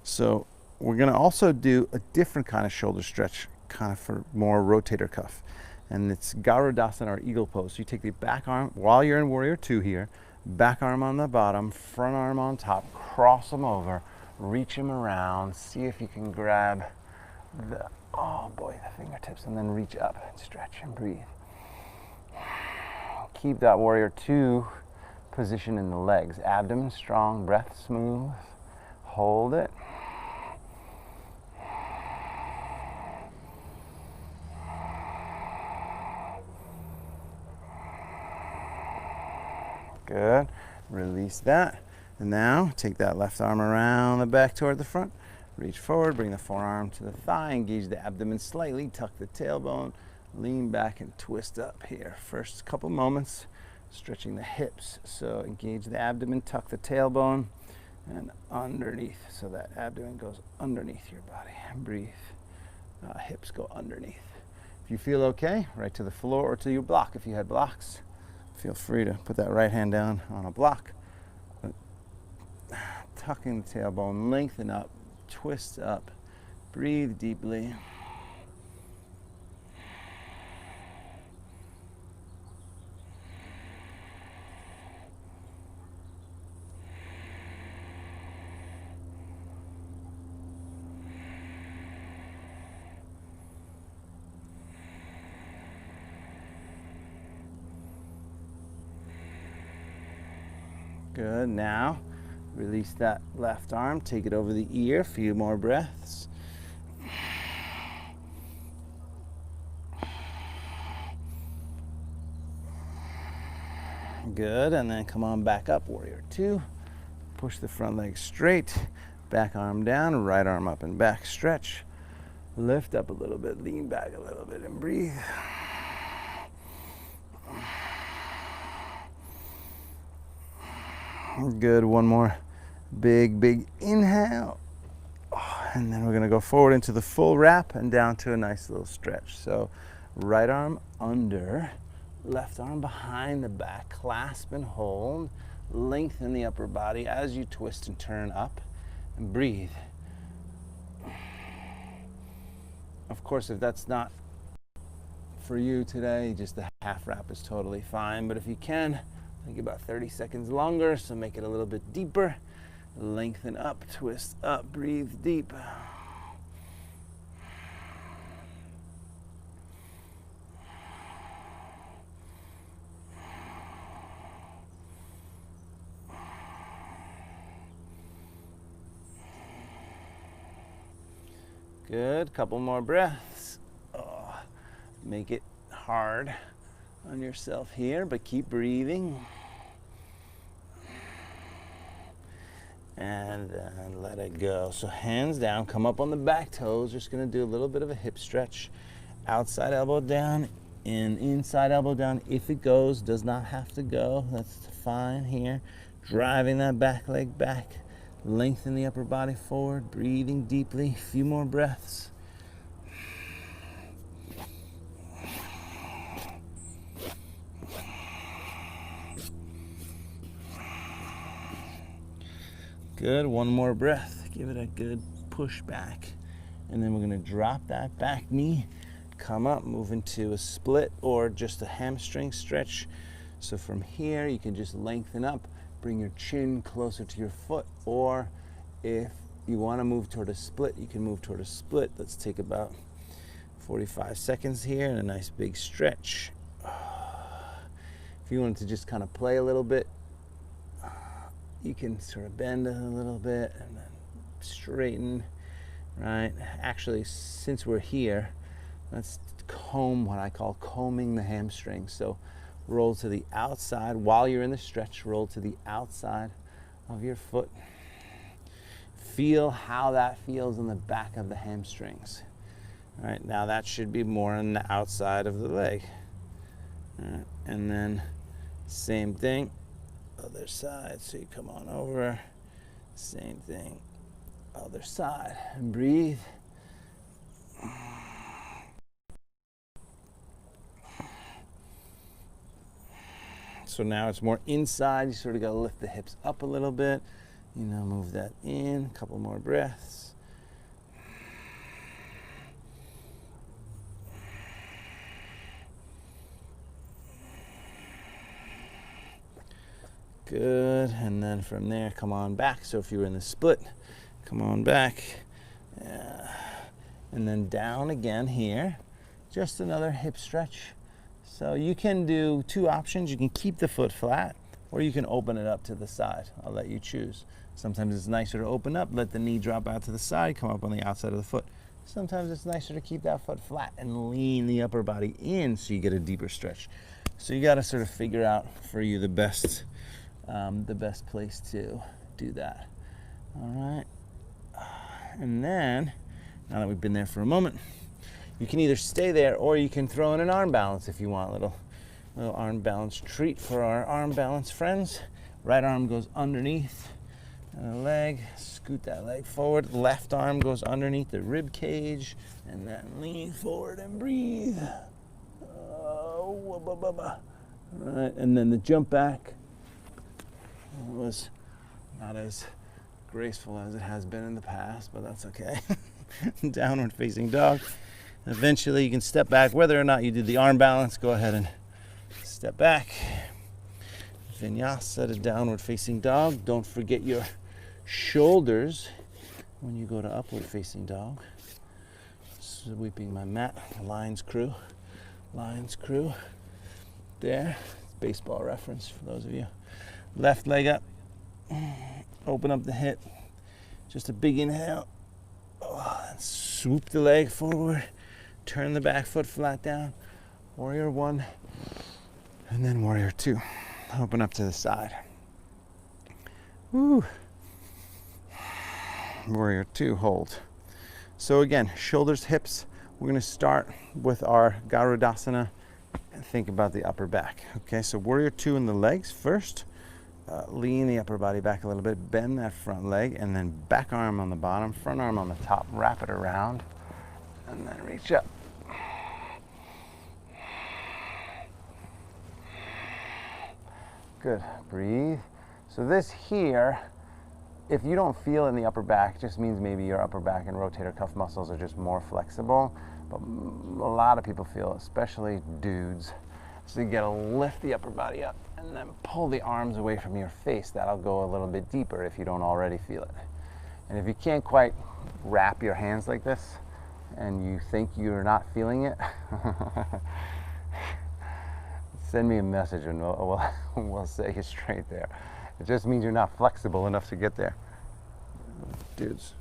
So we're going to also do a different kind of shoulder stretch, kind of for more rotator cuff. And it's Garudasana, or eagle pose. So you take the back arm, while you're in warrior 2 here, back arm on the bottom, front arm on top, cross them over, reach them around, see if you can grab the fingertips, and then reach up and stretch and breathe. Keep that warrior 2 position in the legs. Abdomen strong, breath smooth. Hold it. Good. Release that. And now take that left arm around the back toward the front. Reach forward, bring the forearm to the thigh, engage the abdomen slightly, tuck the tailbone, lean back and twist up here. First couple moments, stretching the hips. So engage the abdomen, tuck the tailbone, and underneath. So that abdomen goes underneath your body. And breathe. Hips go underneath. If you feel okay, right to the floor or to your block. If you had blocks, feel free to put that right hand down on a block. Tucking the tailbone, lengthen up, twist up, breathe deeply. Good. Now, release that left arm, take it over the ear, a few more breaths. Good, and then come on back up, warrior 2. Push the front leg straight, back arm down, right arm up and back, stretch. Lift up a little bit, lean back a little bit and breathe. Good, one more big inhale. And then we're gonna go forward into the full wrap and down to a nice little stretch. So right arm under, Left arm behind the back, clasp and hold. Lengthen the upper body as you twist and turn up, and breathe. Of course, if that's not for you today, just the half wrap is totally fine. But if you can, think about 30 seconds longer, so make it a little bit deeper. Lengthen up, twist up, breathe deep. Good, couple more breaths. Oh, make it hard on yourself here, but keep breathing. And then let it go. So hands down, come up on the back toes. Just gonna do a little bit of a hip stretch. Outside elbow down, and inside elbow down. If it goes, does not have to go. That's fine here. Driving that back leg back. Lengthen the upper body forward, breathing deeply. A few more breaths. Good, one more breath. Give it a good push back. And then we're gonna drop that back knee, come up, move into a split or just a hamstring stretch. So from here, you can just lengthen up, bring your chin closer to your foot, or if you wanna move toward a split, you can move toward a split. Let's take about 45 seconds here and a nice big stretch. If you wanted to just kind of play a little bit, you can sort of bend a little bit and then straighten, right? Actually, since we're here, let's comb, what I call combing the hamstring. So roll to the outside while you're in the stretch, roll to the outside of your foot. Feel how that feels in the back of the hamstrings. All right, now that should be more on the outside of the leg. All right, and then same thing, other side. So you come on over, same thing, other side, and breathe. So now it's more inside. You sort of got to lift the hips up a little bit. You know, move that in. A couple more breaths. Good, and then from there, come on back. So if you were in the split, come on back. And then down again here. Just another hip stretch. So you can do two options. You can keep the foot flat, or you can open it up to the side. I'll let you choose. Sometimes it's nicer to open up, let the knee drop out to the side, come up on the outside of the foot. Sometimes it's nicer to keep that foot flat and lean the upper body in so you get a deeper stretch. So you got to sort of figure out for you the best place to do that. All right. And then, now that we've been there for a moment, you can either stay there or you can throw in an arm balance if you want. A little arm balance treat for our arm balance friends. Right arm goes underneath the leg, scoot that leg forward. Left arm goes underneath the rib cage, and then lean forward and breathe. Right, and then the jump back was not as graceful as it has been in the past, but that's okay. Downward facing dog. Eventually you can step back. Whether or not you did the arm balance, go ahead and step back. Vinyasa to downward facing dog. Don't forget your shoulders when you go to upward facing dog. Sweeping my mat. Lions crew. Lions crew. There. Baseball reference for those of you. Left leg up. Open up the hip. Just a big inhale. And swoop the leg forward. Turn the back foot flat down. Warrior one. And then warrior two. Open up to the side. Woo. Warrior two, hold. So again, shoulders, hips. We're going to start with our Garudasana and think about the upper back. Okay, so warrior two in the legs first. Lean the upper body back a little bit, bend that front leg, and then back arm on the bottom, front arm on the top, wrap it around, and then reach up. Good. Breathe. So this here, if you don't feel in the upper back, just means maybe your upper back and rotator cuff muscles are just more flexible. But a lot of people feel, especially dudes. So you gotta lift the upper body up and then pull the arms away from your face. That'll go a little bit deeper if you don't already feel it. And if you can't quite wrap your hands like this and you think you're not feeling it, send me a message and we'll say it straight there. It just means you're not flexible enough to get there. Dudes,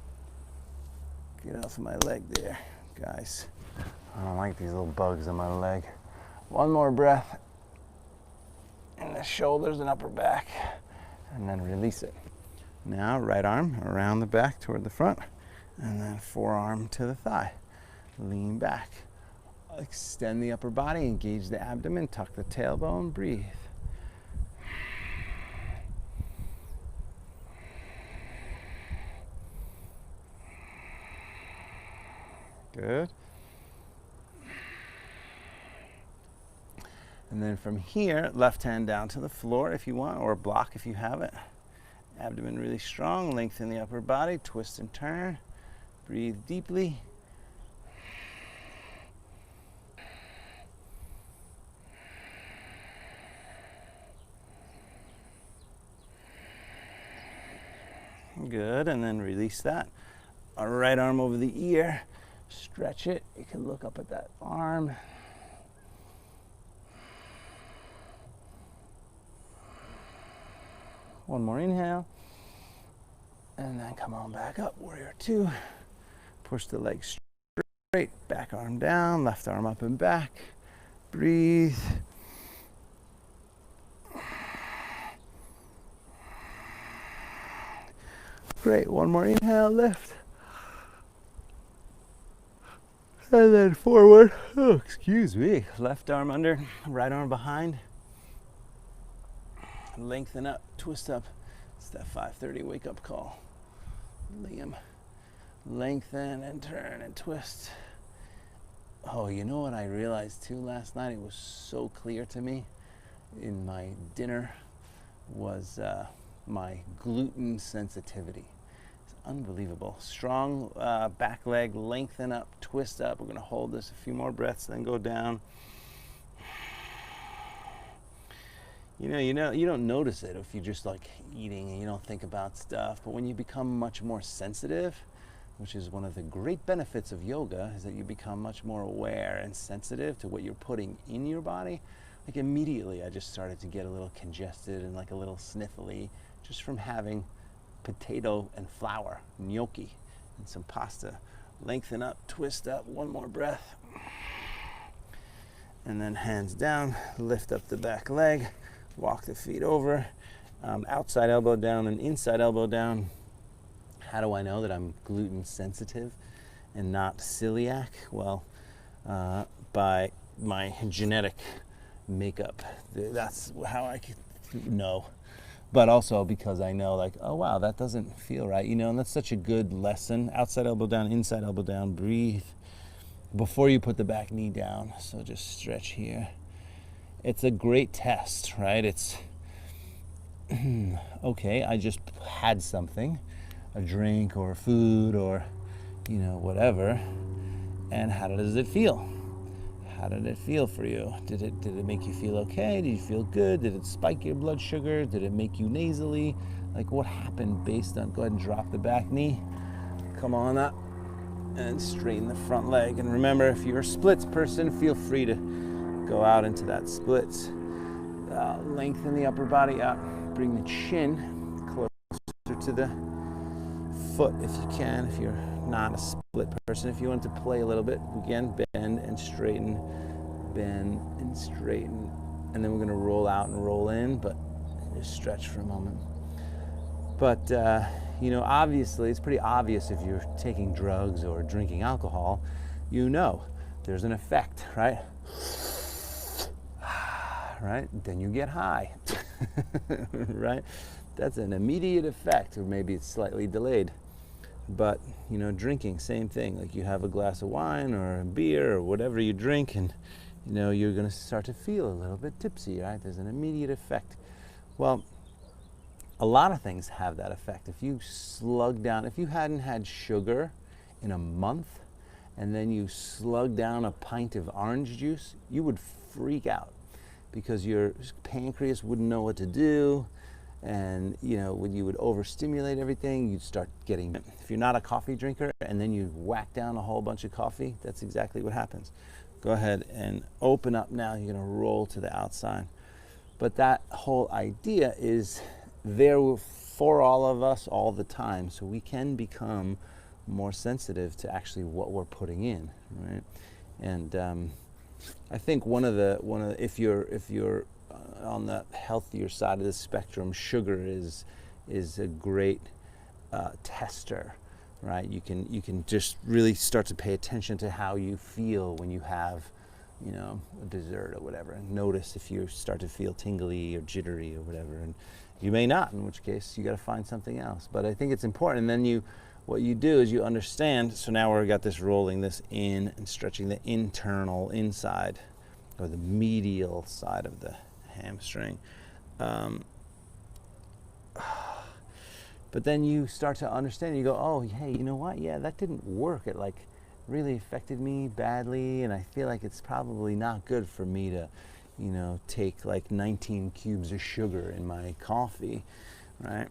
get off my leg there, guys. I don't like these little bugs on my leg. One more breath in the shoulders and upper back, and then release it. Now, right arm around the back toward the front, and then forearm to the thigh. Lean back. Extend the upper body, engage the abdomen, tuck the tailbone, breathe. Good. And then from here, left hand down to the floor if you want, or block if you have it. Abdomen really strong, lengthen the upper body, twist and turn. Breathe deeply. Good, and then release that. Our right arm over the ear, stretch it. You can look up at that arm. One more inhale, and then come on back up, warrior two. Push the legs straight, back arm down, left arm up and back. Breathe. Great, one more inhale, lift. And then forward. Oh, excuse me. Left arm under, right arm behind. Lengthen up, twist up. It's that 5:30 wake up call. Liam. Lengthen and turn and twist. Oh, you know what I realized too last night? It was so clear to me in my dinner was my gluten sensitivity. It's unbelievable. Strong back leg, lengthen up, twist up. We're gonna hold this a few more breaths, then go down. You don't notice it if you're just like eating and you don't think about stuff. But when you become much more sensitive, which is one of the great benefits of yoga, is that you become much more aware and sensitive to what you're putting in your body. Like immediately I just started to get a little congested and like a little sniffly just from having potato and flour, gnocchi, and some pasta. Lengthen up, twist up, one more breath. And then hands down, lift up the back leg. Walk the feet over, outside elbow down and inside elbow down. How do I know that I'm gluten sensitive and not celiac? Well, by my genetic makeup. That's how I can know. But also because I know, like, oh wow, that doesn't feel right, and that's such a good lesson. Outside elbow down, inside elbow down, breathe before you put the back knee down. So just stretch here. It's a great test, right? It's, okay, I just had something, a drink or food or, whatever, and how does it feel? How did it feel for you? Did it make you feel okay? Did you feel good? Did it spike your blood sugar? Did it make you nasally? Like what happened based on, go ahead and drop the back knee, come on up, and straighten the front leg. And remember, if you're a splits person, feel free to go out into that splits. Lengthen the upper body up. Bring the chin closer to the foot if you can. If you're not a split person, if you want to play a little bit, again, bend and straighten, bend and straighten. And then we're going to roll out and roll in, but just stretch for a moment. But, obviously, it's pretty obvious if you're taking drugs or drinking alcohol, there's an effect, right? Right? Then you get high, right? That's an immediate effect, or maybe it's slightly delayed. But, drinking, same thing. Like you have a glass of wine or a beer or whatever you drink, and, you're going to start to feel a little bit tipsy, right? There's an immediate effect. Well, a lot of things have that effect. If you slug down, if you hadn't had sugar in a month and then you slug down a pint of orange juice, you would freak out because your pancreas wouldn't know what to do. And when you would overstimulate everything, you'd start getting, if you're not a coffee drinker and then you whack down a whole bunch of coffee, that's exactly what happens. Go ahead and open up now. You're going to roll to the outside. But that whole idea is there for all of us all the time, so we can become more sensitive to actually what we're putting in, right? And I think one of the if you're on the healthier side of the spectrum, sugar is a great tester, right? You can just really start to pay attention to how you feel when you have a dessert or whatever, and notice if you start to feel tingly or jittery or whatever, and you may not, in which case you got to find something else. But I think it's important. And then what you do is you understand. So now we've got this rolling this in and stretching the internal inside or the medial side of the hamstring. But then you start to understand. You go, oh, hey, you know what? Yeah, that didn't work. It really affected me badly, and I feel like it's probably not good for me to take 19 cubes of sugar in my coffee, right?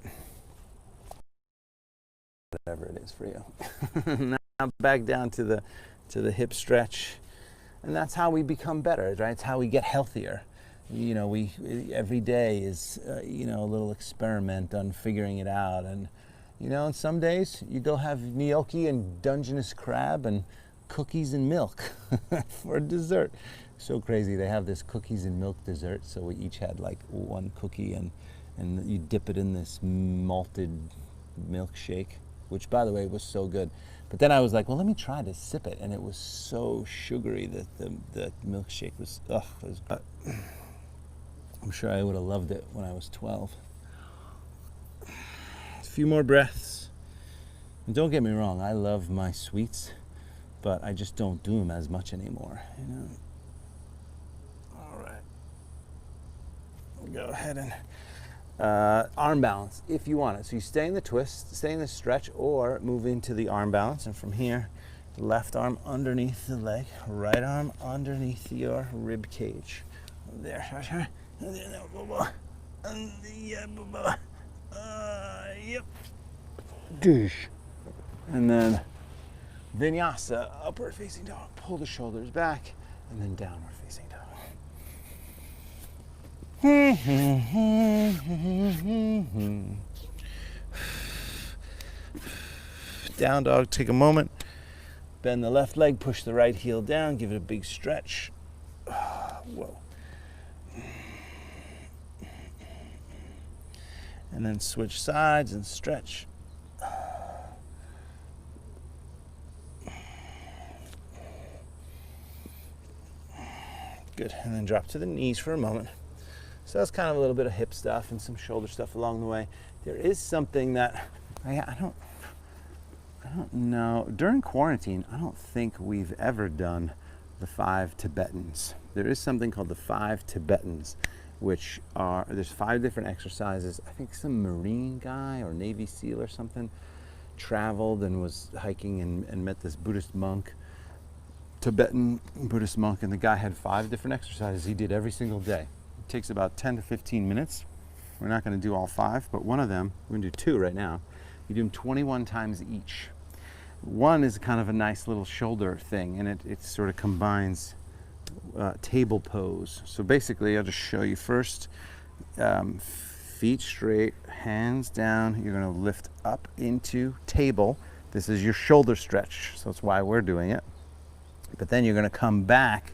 Whatever it is for you. Now back down to the hip stretch, and that's how we become better, right? It's how we get healthier. We every day is a little experiment on figuring it out, and and some days you go have gnocchi and Dungeness crab and cookies and milk for dessert. So crazy. They have this cookies and milk dessert, so we each had one cookie, and you dip it in this malted milkshake, which by the way was so good. But then I was like, well, let me try to sip it, and it was so sugary that the milkshake was I'm sure I would have loved it when I was 12. A few more breaths. And don't get me wrong, I love my sweets, but I just don't do them as much anymore, All right. We'll go ahead and arm balance if you want it. So you stay in the twist, stay in the stretch, or move into the arm balance. And from here, left arm underneath the leg, right arm underneath your rib cage. There. Yep. And then vinyasa, upward facing dog. Pull the shoulders back, and then downward facing dog. Down dog, take a moment. Bend the left leg, push the right heel down, give it a big stretch. Whoa. And then switch sides and stretch. Good. And then drop to the knees for a moment. So that's kind of a little bit of hip stuff and some shoulder stuff along the way. There is something that I don't know. During quarantine, I don't think we've ever done the 5 Tibetans. There is something called the 5 Tibetans, which there's 5 different exercises. I think some Marine guy or Navy SEAL or something traveled and was hiking and met this Buddhist monk, Tibetan Buddhist monk, and the guy had 5 different exercises he did every single day. It takes about 10 to 15 minutes. We're not going to do all 5, but one of them, we're going to do 2 right now. You do them 21 times each. One is kind of a nice little shoulder thing, and it sort of combines table pose. So basically, I'll just show you first. Feet straight, hands down. You're going to lift up into table. This is your shoulder stretch, so that's why we're doing it. But then you're going to come back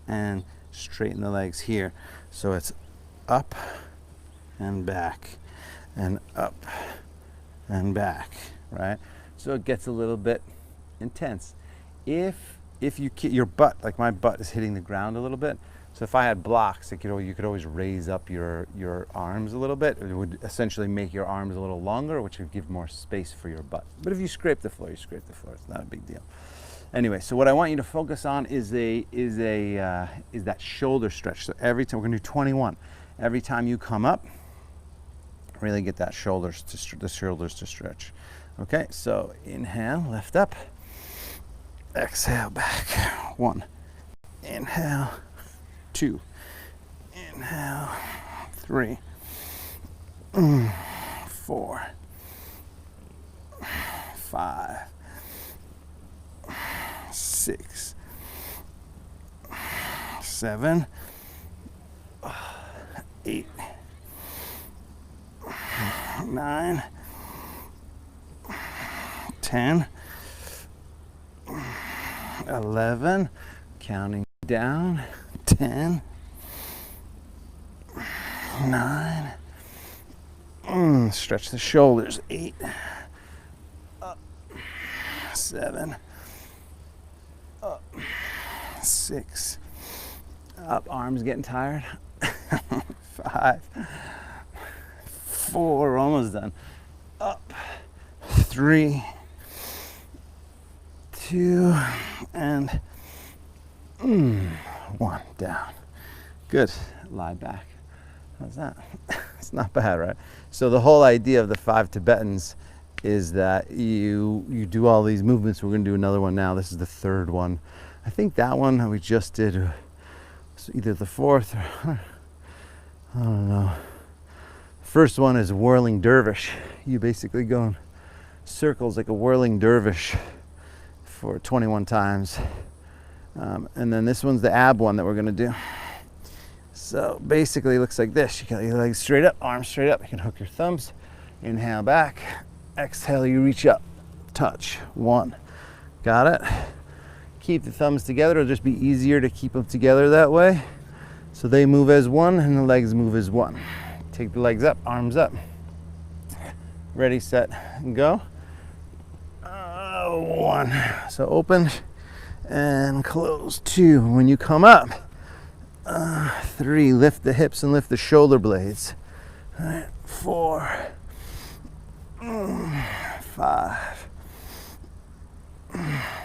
and straighten the legs here. So it's up and back and up and back, right? So it gets a little bit intense. If your butt, like my butt is hitting the ground a little bit, so if I had blocks, you could always raise up your arms a little bit. It would essentially make your arms a little longer, which would give more space for your butt. But if you scrape the floor, you scrape the floor. It's not a big deal. Anyway, so what I want you to focus on is that shoulder stretch. So every time, we're gonna do 21. Every time you come up, Really get that the shoulders to stretch. Okay, so inhale, lift up. Exhale, back. 1. Inhale. 2. Inhale. 3. 4. 5. 6. 7. 8. 9. 10. 11. Counting down. 10. 9. Stretch the shoulders. 8. Up. 7. Up. 6. Up. Arms getting tired. 5. 4. Almost done. Up. 3. 2. And 1. Down. Good. Lie back. How's that? It's not bad, right? So the whole idea of the 5 Tibetans is that you do all these movements. We're going to do another one now. This is the 3rd one. I think that one that we just did was either the 4th or I don't know. First one is whirling dervish. You basically go in circles like a whirling dervish for 21 times. And then this one's the ab one that we're going to do. So basically it looks like this. You got your legs straight up, arms straight up. You can hook your thumbs. Inhale back. Exhale, you reach up. Touch. 1. Got it? Keep the thumbs together. It'll just be easier to keep them together that way. So they move as one and the legs move as one. Take the legs up, arms up. Ready, set, and go. 1. So open and close. 2. When you come up, 3. Lift the hips and lift the shoulder blades. 4. 5.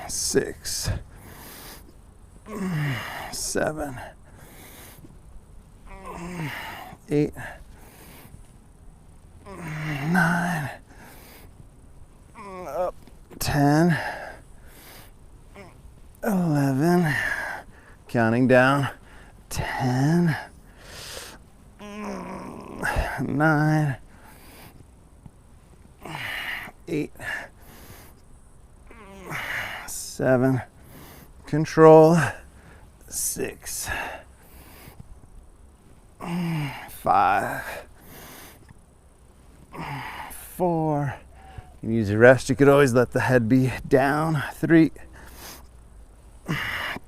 6. 7. 8. 9. Up. 10. 11. Counting down. 10. 9. 8. 7. Control. 6. 5. 4. You can use your rest. You could always let the head be down. 3.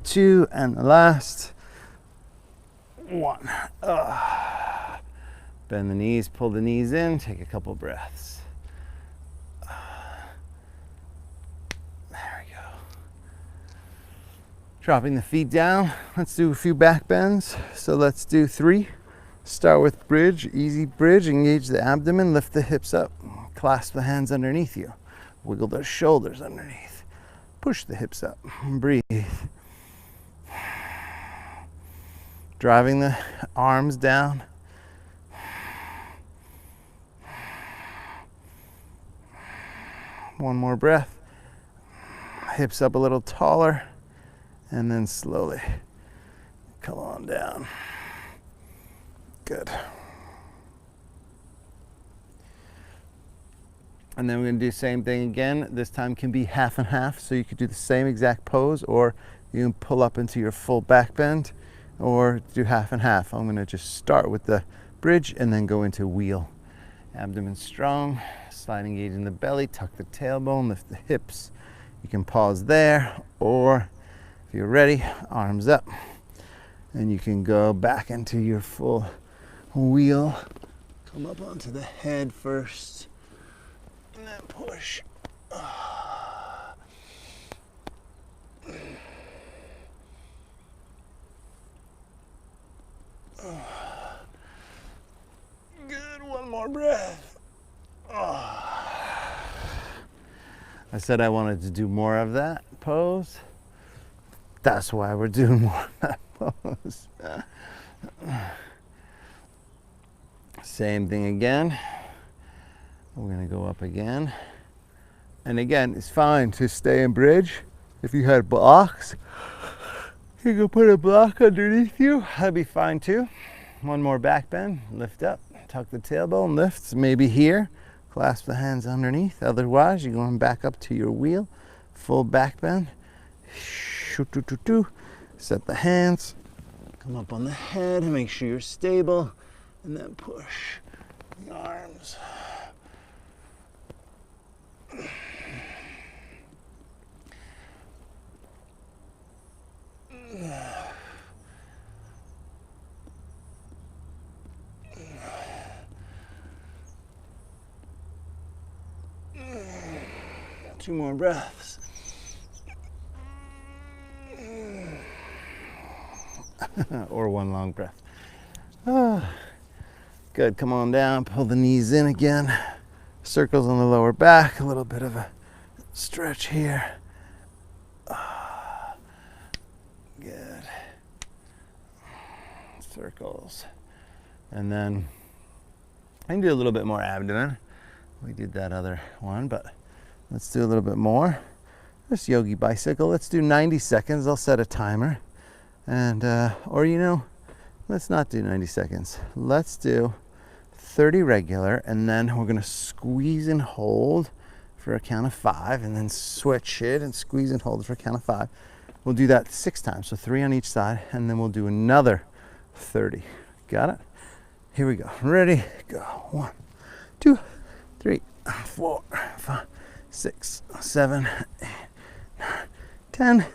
2. And the last. 1. Bend the knees, pull the knees in, take a couple breaths. There we go. Dropping the feet down. Let's do a few back bends. So let's do 3. Start with bridge, easy bridge. Engage the abdomen, lift the hips up. Clasp the hands underneath you. Wiggle the shoulders underneath. Push the hips up. Breathe. Driving the arms down. One more breath. Hips up a little taller. And then slowly come on down. Good. And then we're going to do the same thing again. This time can be half and half. So you could do the same exact pose, or you can pull up into your full back bend, or do half and half. I'm going to just start with the bridge and then go into wheel. Abdomen strong, slide engage in the belly, tuck the tailbone, lift the hips. You can pause there, or if you're ready, arms up. And you can go back into your full wheel. Come up onto the head first, and then push. Good, one more breath. I said I wanted to do more of that pose. That's why we're doing more of that pose. Same thing again. We're gonna go up again. And again, it's fine to stay in bridge. If you had blocks, you can put a block underneath you. That'd be fine too. One more back bend, lift up, tuck the tailbone, lift, maybe here. Clasp the hands underneath. Otherwise, you're going back up to your wheel. Full back bend. Set the hands. Come up on the head. Make sure you're stable. And then push the arms. 2 more breaths. Or 1 long breath. Good, come on down, pull the knees in again. Circles on the lower back, a little bit of a stretch here. Good. Circles. And then I can do a little bit more abdomen. We did that other one, but let's do a little bit more. This yogi bicycle, let's do 90 seconds. I'll set a timer. And, or you know, let's not do 90 seconds. Let's do 30 regular, and then we're gonna squeeze and hold for a count of 5, and then switch it and squeeze and hold for a count of 5. We'll do that 6 times, so 3 on each side, and then we'll do another 30. Got it? Here we go. Ready? Go. 1, 2, 3, 4, 5, 6, 7, 8, 9, 10.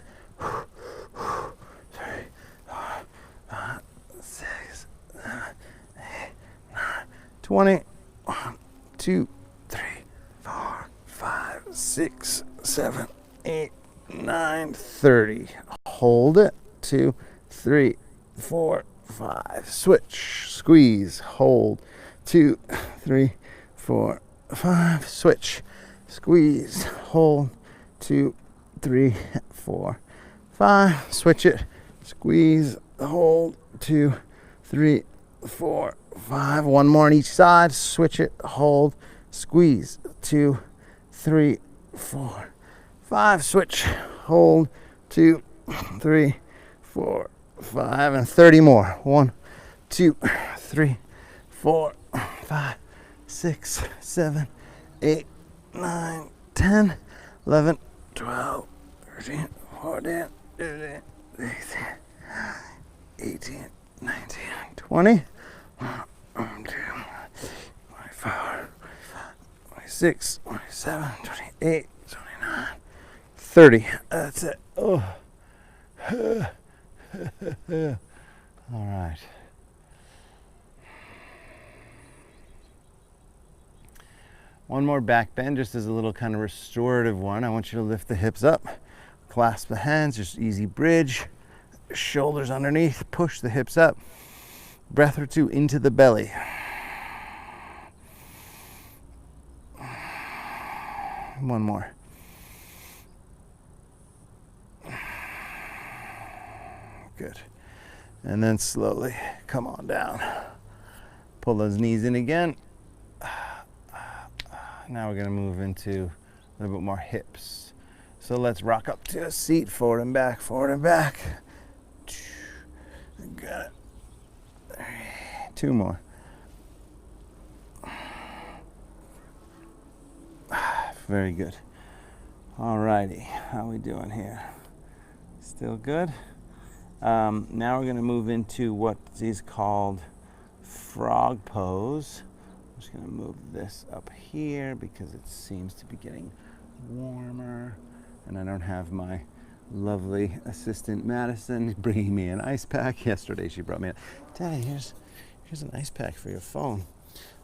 20. 1, 2, 3, 4, 5, 6, 7, 8, 9, 30. Hold it. 2, 3, 4, 5. Switch. Squeeze. Hold. 2, 3, 4, 5. Switch. Squeeze. Hold. 2, 3, 4, 5. Switch it. Squeeze. Hold. 2, 3, 4, 5. 1 more on each side. Switch it. Hold. Squeeze. 2, 3, 4, 5. Switch. Hold. 2, 3, 4, 5. And 30 more. 1, 2, 3, 4, 5, 6, 7, 8, 9, 10, 11, 12, 13, 14, 15, 16, 18, 19, 20, 22, 24, 26, 27, 28, 29, 30. That's it. Oh. All right. One more back bend, just as a little kind of restorative one. I want you to lift the hips up, clasp the hands, just easy bridge, shoulders underneath, push the hips up, breath or 2 into the belly. One more. Good. And then slowly come on down. Pull those knees in again. Now we're going to move into a little bit more hips. So let's rock up to a seat, forward and back, forward and back. Got it. 2 more. Very good. All righty, how we doing here? Still good? Now we're going to move into what is called frog pose. I'm just going to move this up here because it seems to be getting warmer, and I don't have my lovely assistant Madison bringing me an ice pack. Yesterday she brought me Daddy, here's an ice pack for your phone.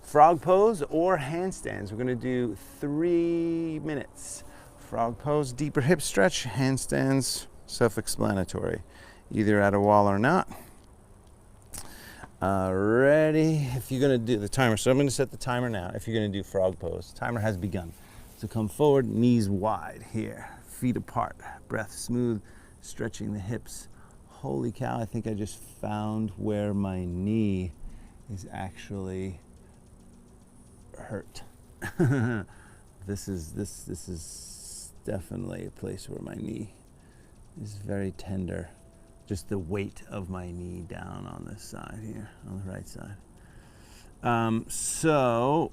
Frog pose or handstands. We're going to do 3 minutes. Frog pose, deeper hip stretch. Handstands, self-explanatory, either at a wall or not. Ready? If you're going to do the timer, so I'm going to set the timer now. If you're going to do frog pose, timer has begun. So come forward, knees wide here, feet apart, breath smooth, stretching the hips. Holy cow, I think I just found where my knee is actually hurt. This is definitely a place where my knee is very tender. Just the weight of my knee down on this side here, on the right side. So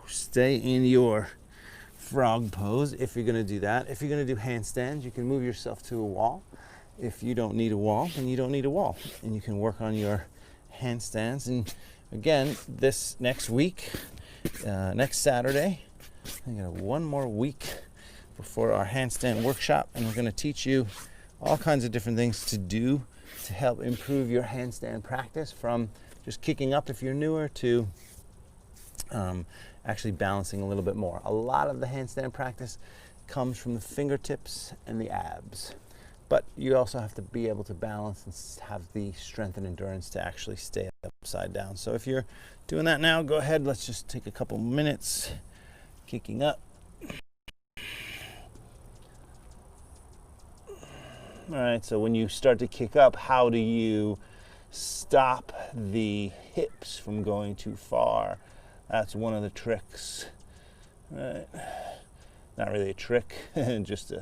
stay in your frog pose if you're going to do that. If you're going to do handstands, you can move yourself to a wall. If you don't need a wall, then you don't need a wall, and you can work on your handstands. And again, this next week, next Saturday, I got one more week before our handstand workshop, and we're going to teach you all kinds of different things to do to help improve your handstand practice, from just kicking up if you're newer to actually balancing a little bit more. A lot of the handstand practice comes from the fingertips and the abs, but you also have to be able to balance and have the strength and endurance to actually stay upside down. So if you're doing that now, go ahead. Let's just take a couple minutes kicking up. All right, so when you start to kick up, how do you stop the hips from going too far? That's one of the tricks. Right. Not really a trick, just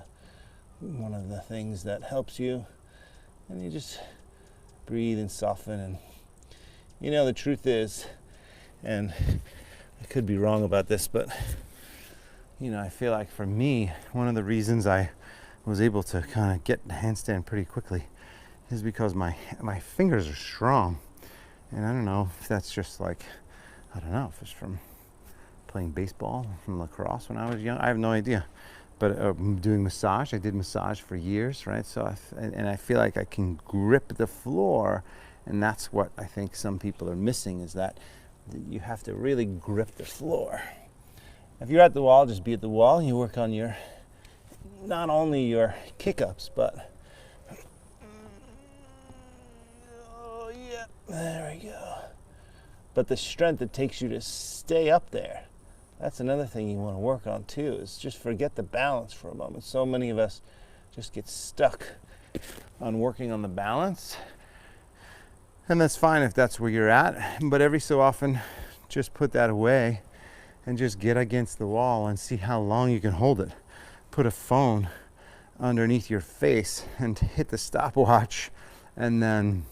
one of the things that helps you. And you just breathe and soften. And you know, the truth is, and I could be wrong about this, but you know, I feel like for me, one of the reasons I was able to kind of get the handstand pretty quickly is because my fingers are strong. And I don't know if that's just like, I don't know if it's from playing baseball, from lacrosse when I was young. I have no idea. But doing massage, I did massage for years, right? So I feel like I can grip the floor, and that's what I think some people are missing, is that you have to really grip the floor. If you're at the wall, just be at the wall. You work on your, not only your kick-ups, but oh yeah, there we go. But the strength it takes you to stay up there. That's another thing you want to work on too, is just forget the balance for a moment. So many of us just get stuck on working on the balance. And that's fine if that's where you're at, but every so often just put that away and just get against the wall and see how long you can hold it. Put a phone underneath your face and hit the stopwatch, and then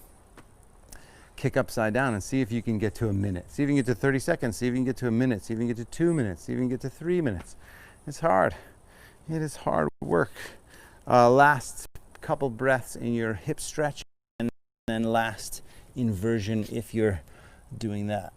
kick upside down and see if you can get to a minute. See if you can get to 30 seconds. See if you can get to a minute. See if you can get to 2 minutes. See if you can get to 3 minutes. It's hard. It is hard work. Last couple breaths in your hip stretch, and then last inversion if you're doing that.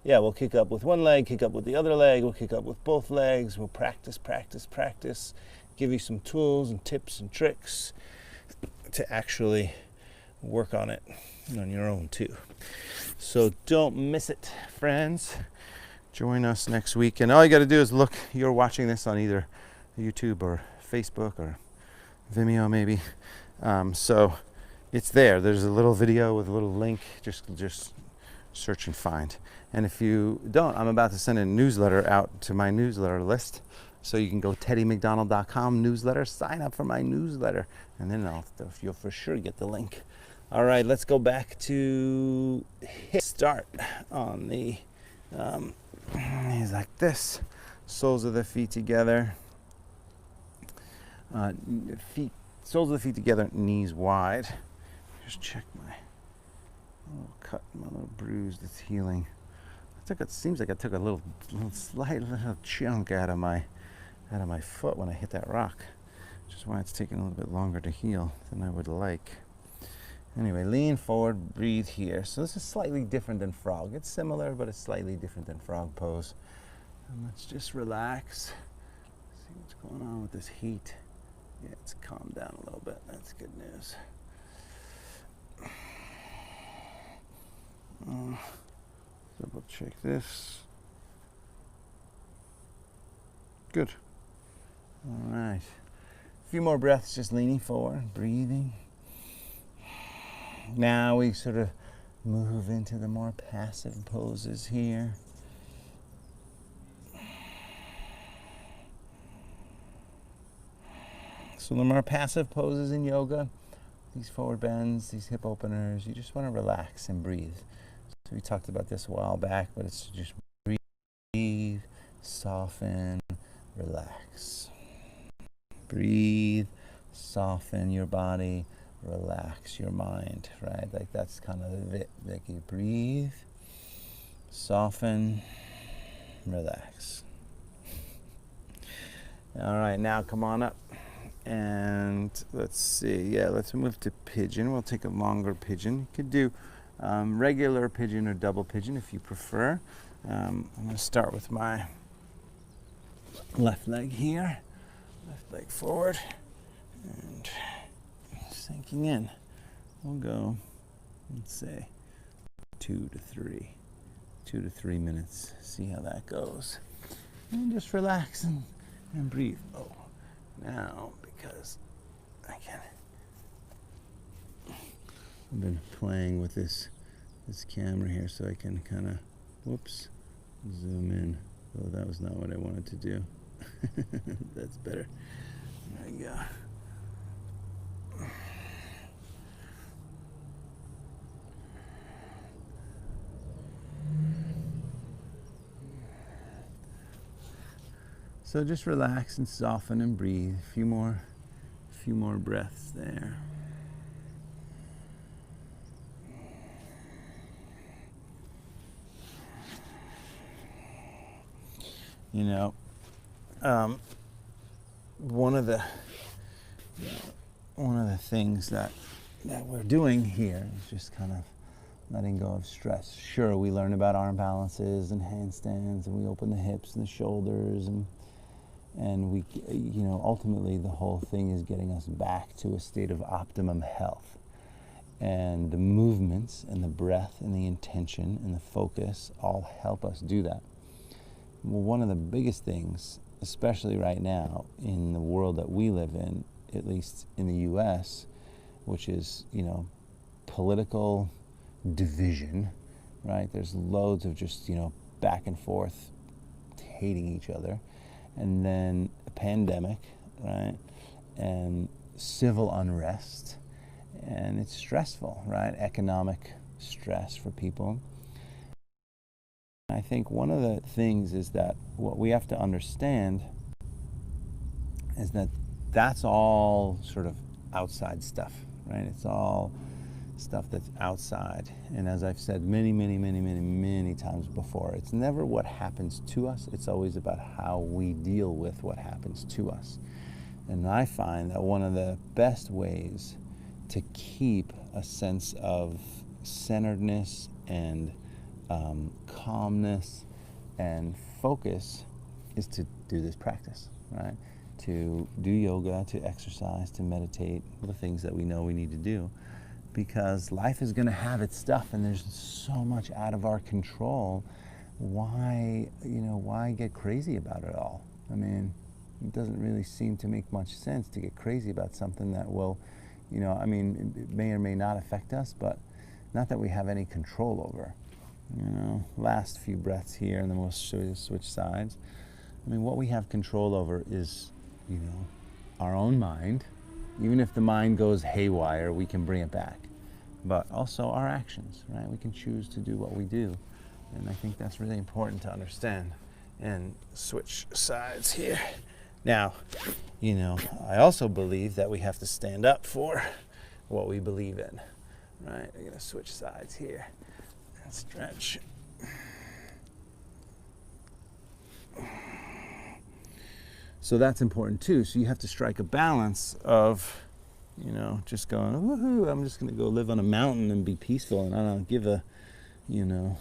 Yeah, we'll kick up with one leg, kick up with the other leg, we'll kick up with both legs, we'll practice. Give you some tools and tips and tricks to actually work on it on your own too. So don't miss it, friends. Join us next week. And all you got to do is look, you're watching this on either YouTube or Facebook or Vimeo maybe. So it's there. There's a little video with a little link. Just search and find. And if you don't, I'm about to send a newsletter out to my newsletter list. So you can go teddymcdonald.com newsletter, sign up for my newsletter, and then you'll for sure get the link. All right, let's go back to hip start on the, he's like this, soles of the feet together, soles of the feet together, knees wide. Just check my little cut, my little bruise that's healing. It seems like I took a slight little chunk out of my foot when I hit that rock, which is why it's taking a little bit longer to heal than I would like. Anyway, lean forward, breathe here. So this is slightly different than frog. It's similar, but it's slightly different than frog pose. And let's just relax. See what's going on with this heat. Yeah, it's calmed down a little bit. That's good news. Double check this. Good. All right. A few more breaths, just leaning forward, breathing. Now we sort of move into the more passive poses here. So the more passive poses in yoga these forward bends, these hip openers, you just want to relax and breathe. So we talked about this a while back, but it's just breathe, soften, relax. Breathe, soften your body, relax your mind, right? Like that's kind of it. Like you breathe, soften, relax. All right, now come on up. And let's see, yeah, let's move to pigeon. We'll take a longer pigeon. You could do regular pigeon or double pigeon if you prefer. I'm going to start with my left leg here, left leg forward, and sinking in. We'll go, let's say, 2 to 3 minutes. See how that goes. And just relax and breathe. Oh, now, because I've been playing with this camera here so I can kind of, whoops, zoom in. Oh, that was not what I wanted to do. That's better. There we go. So just relax and soften and breathe. A few more breaths there. You know, one of the things that we're doing here is just kind of letting go of stress. Sure, we learn about arm balances and handstands, and we open the hips and the shoulders, and we, you know, ultimately the whole thing is getting us back to a state of optimum health. And the movements and the breath and the intention and the focus all help us do that. Well, one of the biggest things, especially right now in the world that we live in, at least in the US, which is, you know, political division, right? There's loads of just, you know, back and forth hating each other. And then a pandemic, right? And civil unrest. And it's stressful, right? Economic stress for people. I think one of the things is that what we have to understand is that that's all sort of outside stuff, right? It's all stuff that's outside. And as I've said many times before, it's never what happens to us. It's always about how we deal with what happens to us. And I find that one of the best ways to keep a sense of centeredness and calmness and focus is to do this practice, right? To do yoga, to exercise, to meditate, the things that we know we need to do, because life is going to have its stuff, and there's so much out of our control. Why get crazy about it all? I mean, it doesn't really seem to make much sense to get crazy about something that will, you know, I mean, it may or may not affect us, but not that we have any control over. You know, last few breaths here, and then we'll show you switch sides. I mean, what we have control over is, you know, our own mind. Even if the mind goes haywire, we can bring it back. But also our actions, right? We can choose to do what we do. And I think that's really important to understand. And switch sides here. Now, you know, I also believe that we have to stand up for what we believe in, right? I'm gonna switch sides here and stretch. So that's important too. So you have to strike a balance of, you know, just going, woohoo, I'm just gonna go live on a mountain and be peaceful, and I don't give a, you know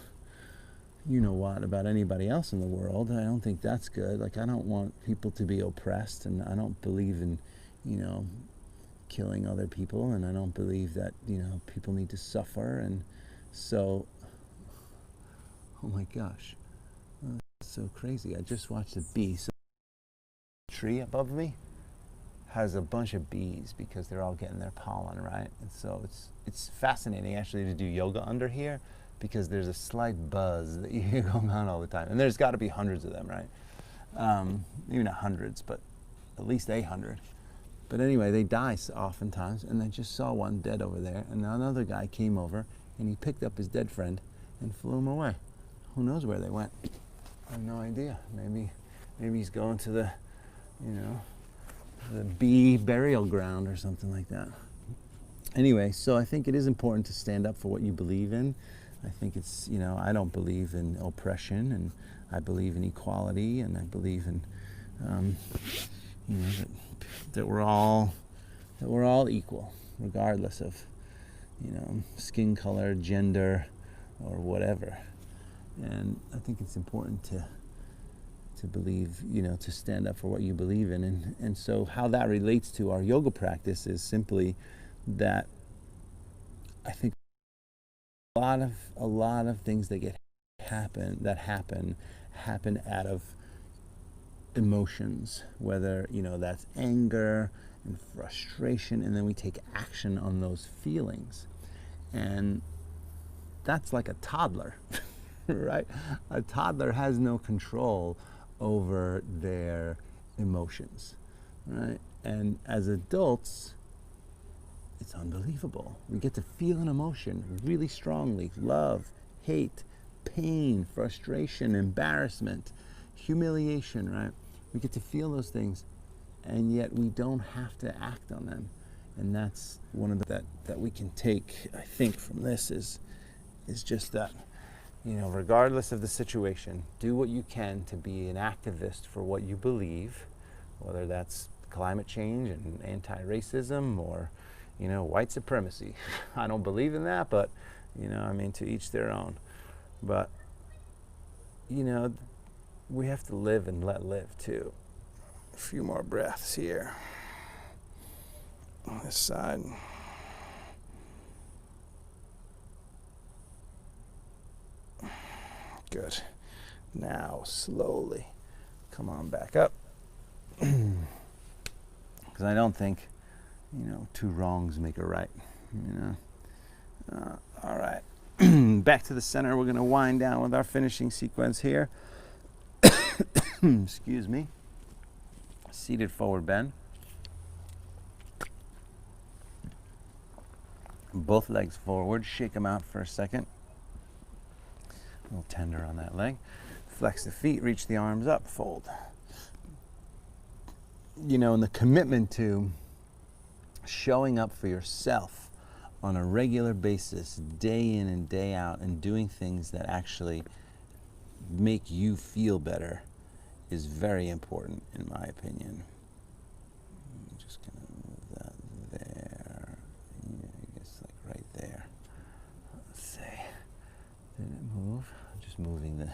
what about anybody else in the world. I don't think that's good. Like, I don't want people to be oppressed, and I don't believe in, you know, killing other people, and I don't believe that, you know, people need to suffer. And so, oh my gosh, that's so crazy. I just watched a bee. So the tree above me has a bunch of bees because they're all getting their pollen, right? And so it's fascinating actually to do yoga under here, because there's a slight buzz that you hear going on all the time. And there's got to be hundreds of them, right? Maybe not hundreds, but at least 800. But anyway, they die oftentimes, and I just saw one dead over there, and another guy came over, and he picked up his dead friend and flew him away. Who knows where they went? I have no idea. Maybe he's going to the, the bee burial ground or something like that. Anyway, so I think it is important to stand up for what you believe in. I think it's, I don't believe in oppression, and I believe in equality, and I believe in, that we're all equal, regardless of, skin color, gender, or whatever. And I think it's important to believe, to stand up for what you believe in. And so how that relates to our yoga practice is simply that I think a lot of things that happen out of emotions, whether that's anger and frustration, and then we take action on those feelings, and that's like a toddler. Right? A toddler has no control over their emotions, right? And as adults, it's unbelievable. We get to feel an emotion really strongly: love, hate, pain, frustration, embarrassment, humiliation, right? We get to feel those things, and yet we don't have to act on them. And that's one of that we can take, I think, from this is just that, regardless of the situation, do what you can to be an activist for what you believe, whether that's climate change and anti-racism or, white supremacy. I don't believe in that, but, to each their own. But, we have to live and let live, too. A few more breaths here on this side. Good. Now, slowly come on back up. Because I don't think, two wrongs make a right. All right. Back to the center. We're going to wind down with our finishing sequence here. Excuse me. Seated forward bend. Both legs forward. Shake them out for a second. A little tender on that leg. Flex the feet, reach the arms up, fold. And the commitment to showing up for yourself on a regular basis, day in and day out, and doing things that actually make you feel better is very important, in my opinion. I'm just going to move that there. Yeah, I guess like right there. Let's see. Did it move? I'm just moving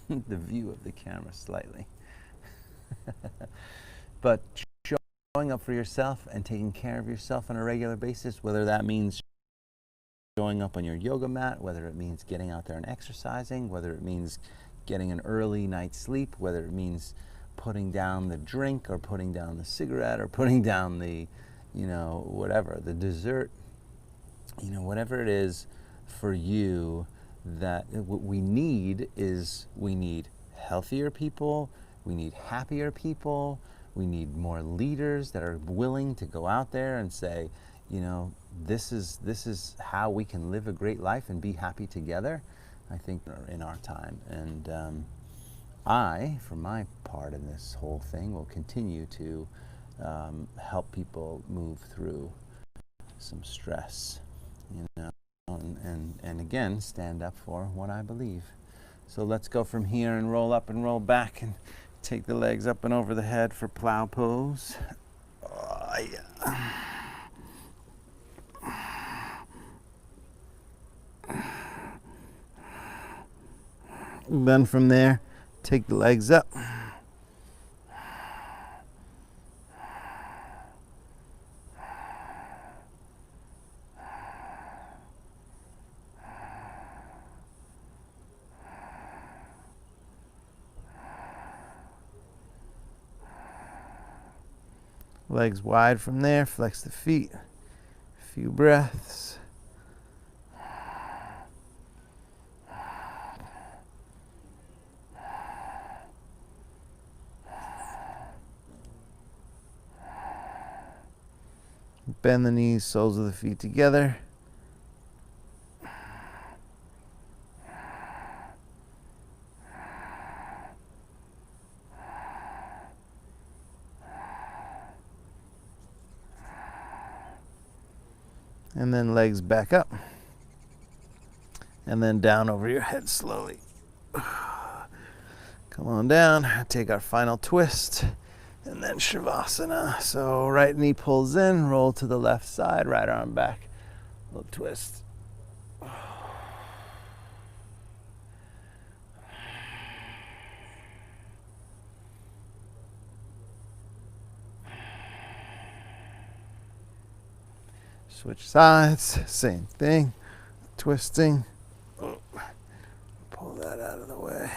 the view of the camera slightly. But showing up for yourself and taking care of yourself on a regular basis, whether that means showing up on your yoga mat, whether it means getting out there and exercising, whether it means getting an early night's sleep, whether it means putting down the drink or putting down the cigarette or putting down the, whatever, the dessert, whatever it is for you, that what we need is we need healthier people, we need happier people, we need more leaders that are willing to go out there and say, this is how we can live a great life and be happy together, I think, in our time. And I, for my part in this whole thing, will continue to help people move through some stress, and again, stand up for what I believe. So let's go from here and roll up and roll back and take the legs up and over the head for plow pose. Oh, yeah. Then from there, take the legs up. Legs wide from there, flex the feet. A few breaths. Bend the knees, soles of the feet together. And then legs back up. And then down over your head slowly. Come on down, take our final twist, and then Shavasana. So right knee pulls in, roll to the left side, right arm back, little twist. Switch sides, same thing, twisting. Pull that out of the way.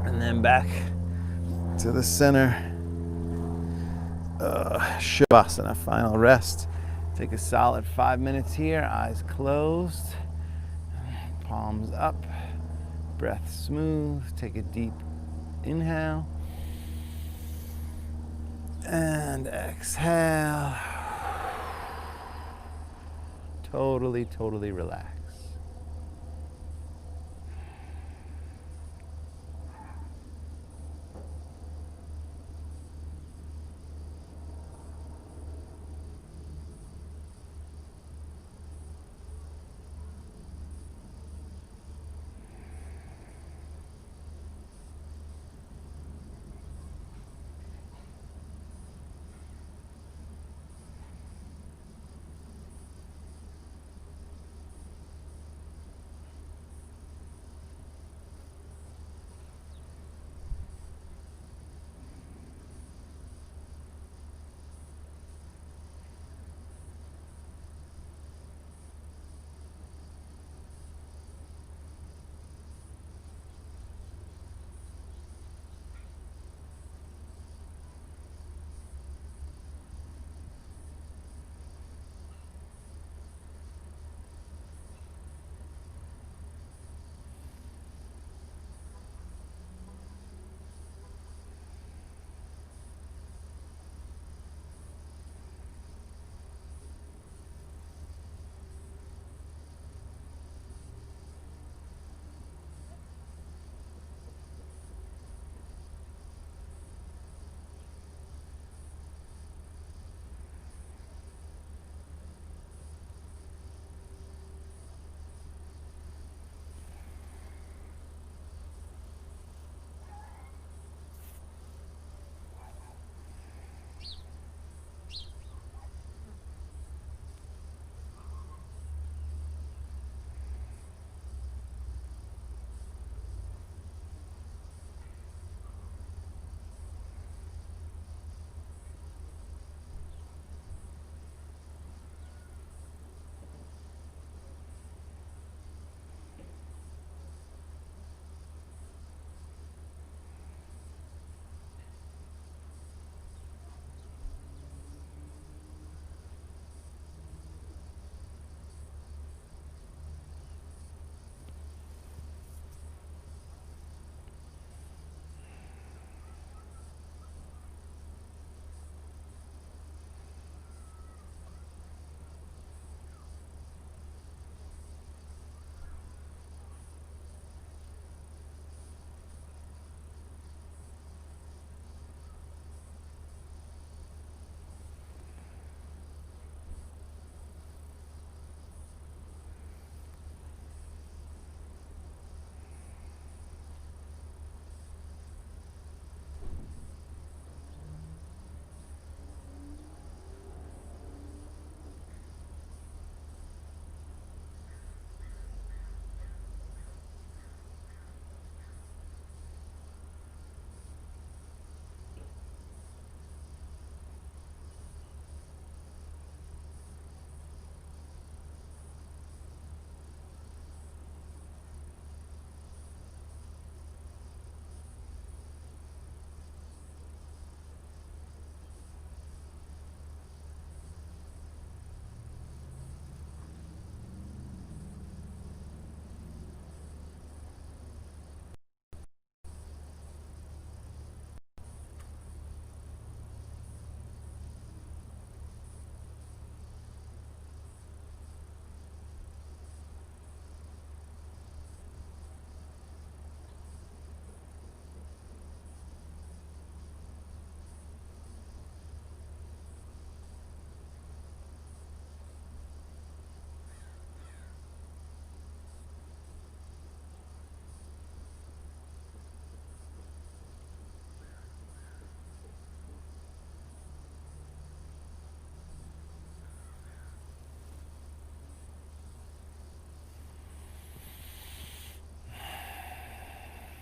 And then back to the center. Shavasana, final rest. Take a solid 5 minutes here, eyes closed, palms up, breath smooth. Take a deep inhale and exhale. Totally relax.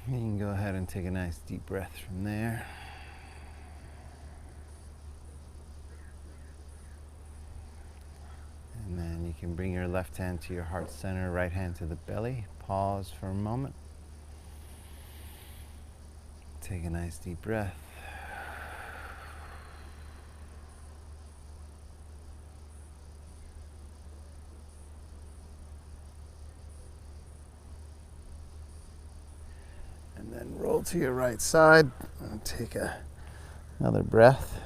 You can go ahead and take a nice deep breath from there. And then you can bring your left hand to your heart center, right hand to the belly. Pause for a moment. Take a nice deep breath. And then roll to your right side and take another breath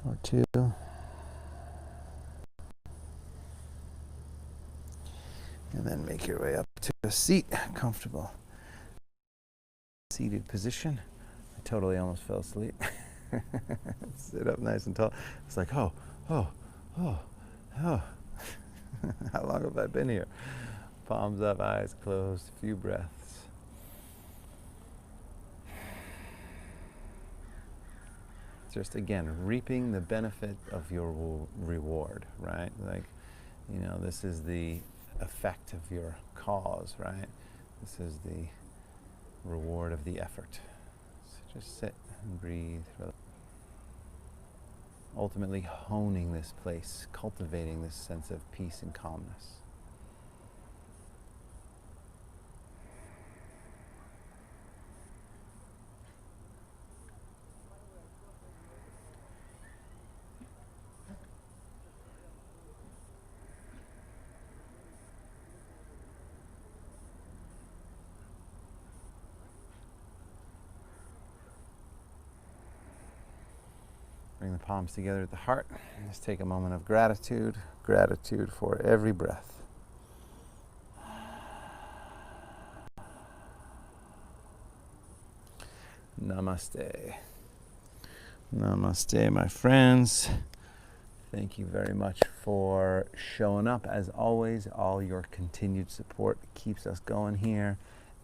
or two. And then make your way up to a seat, comfortable seated position. I totally almost fell asleep. Sit up nice and tall. It's like, oh. How long have I been here? Palms up, eyes closed, a few breaths. Just again, reaping the benefit of your reward, right? Like, this is the effect of your cause, right? This is the reward of the effort. So just sit and breathe. Ultimately honing this place, cultivating this sense of peace and calmness. Bring the palms together at the heart. Just take a moment of gratitude. Gratitude for every breath. Namaste. Namaste, my friends. Thank you very much for showing up. As always, all your continued support keeps us going here,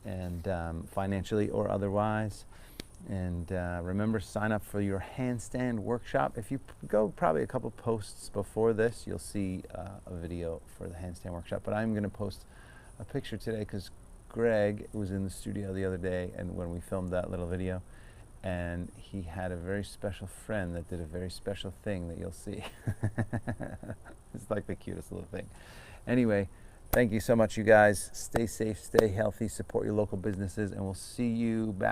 and financially or otherwise. And remember, sign up for your handstand workshop. If you go probably a couple posts before this, you'll see a video for the handstand workshop. But I'm going to post a picture today because Greg was in the studio the other day, and when we filmed that little video, and he had a very special friend that did a very special thing that you'll see. It's like the cutest little thing. Anyway, thank you so much, you guys. Stay safe, stay healthy, support your local businesses, and we'll see you back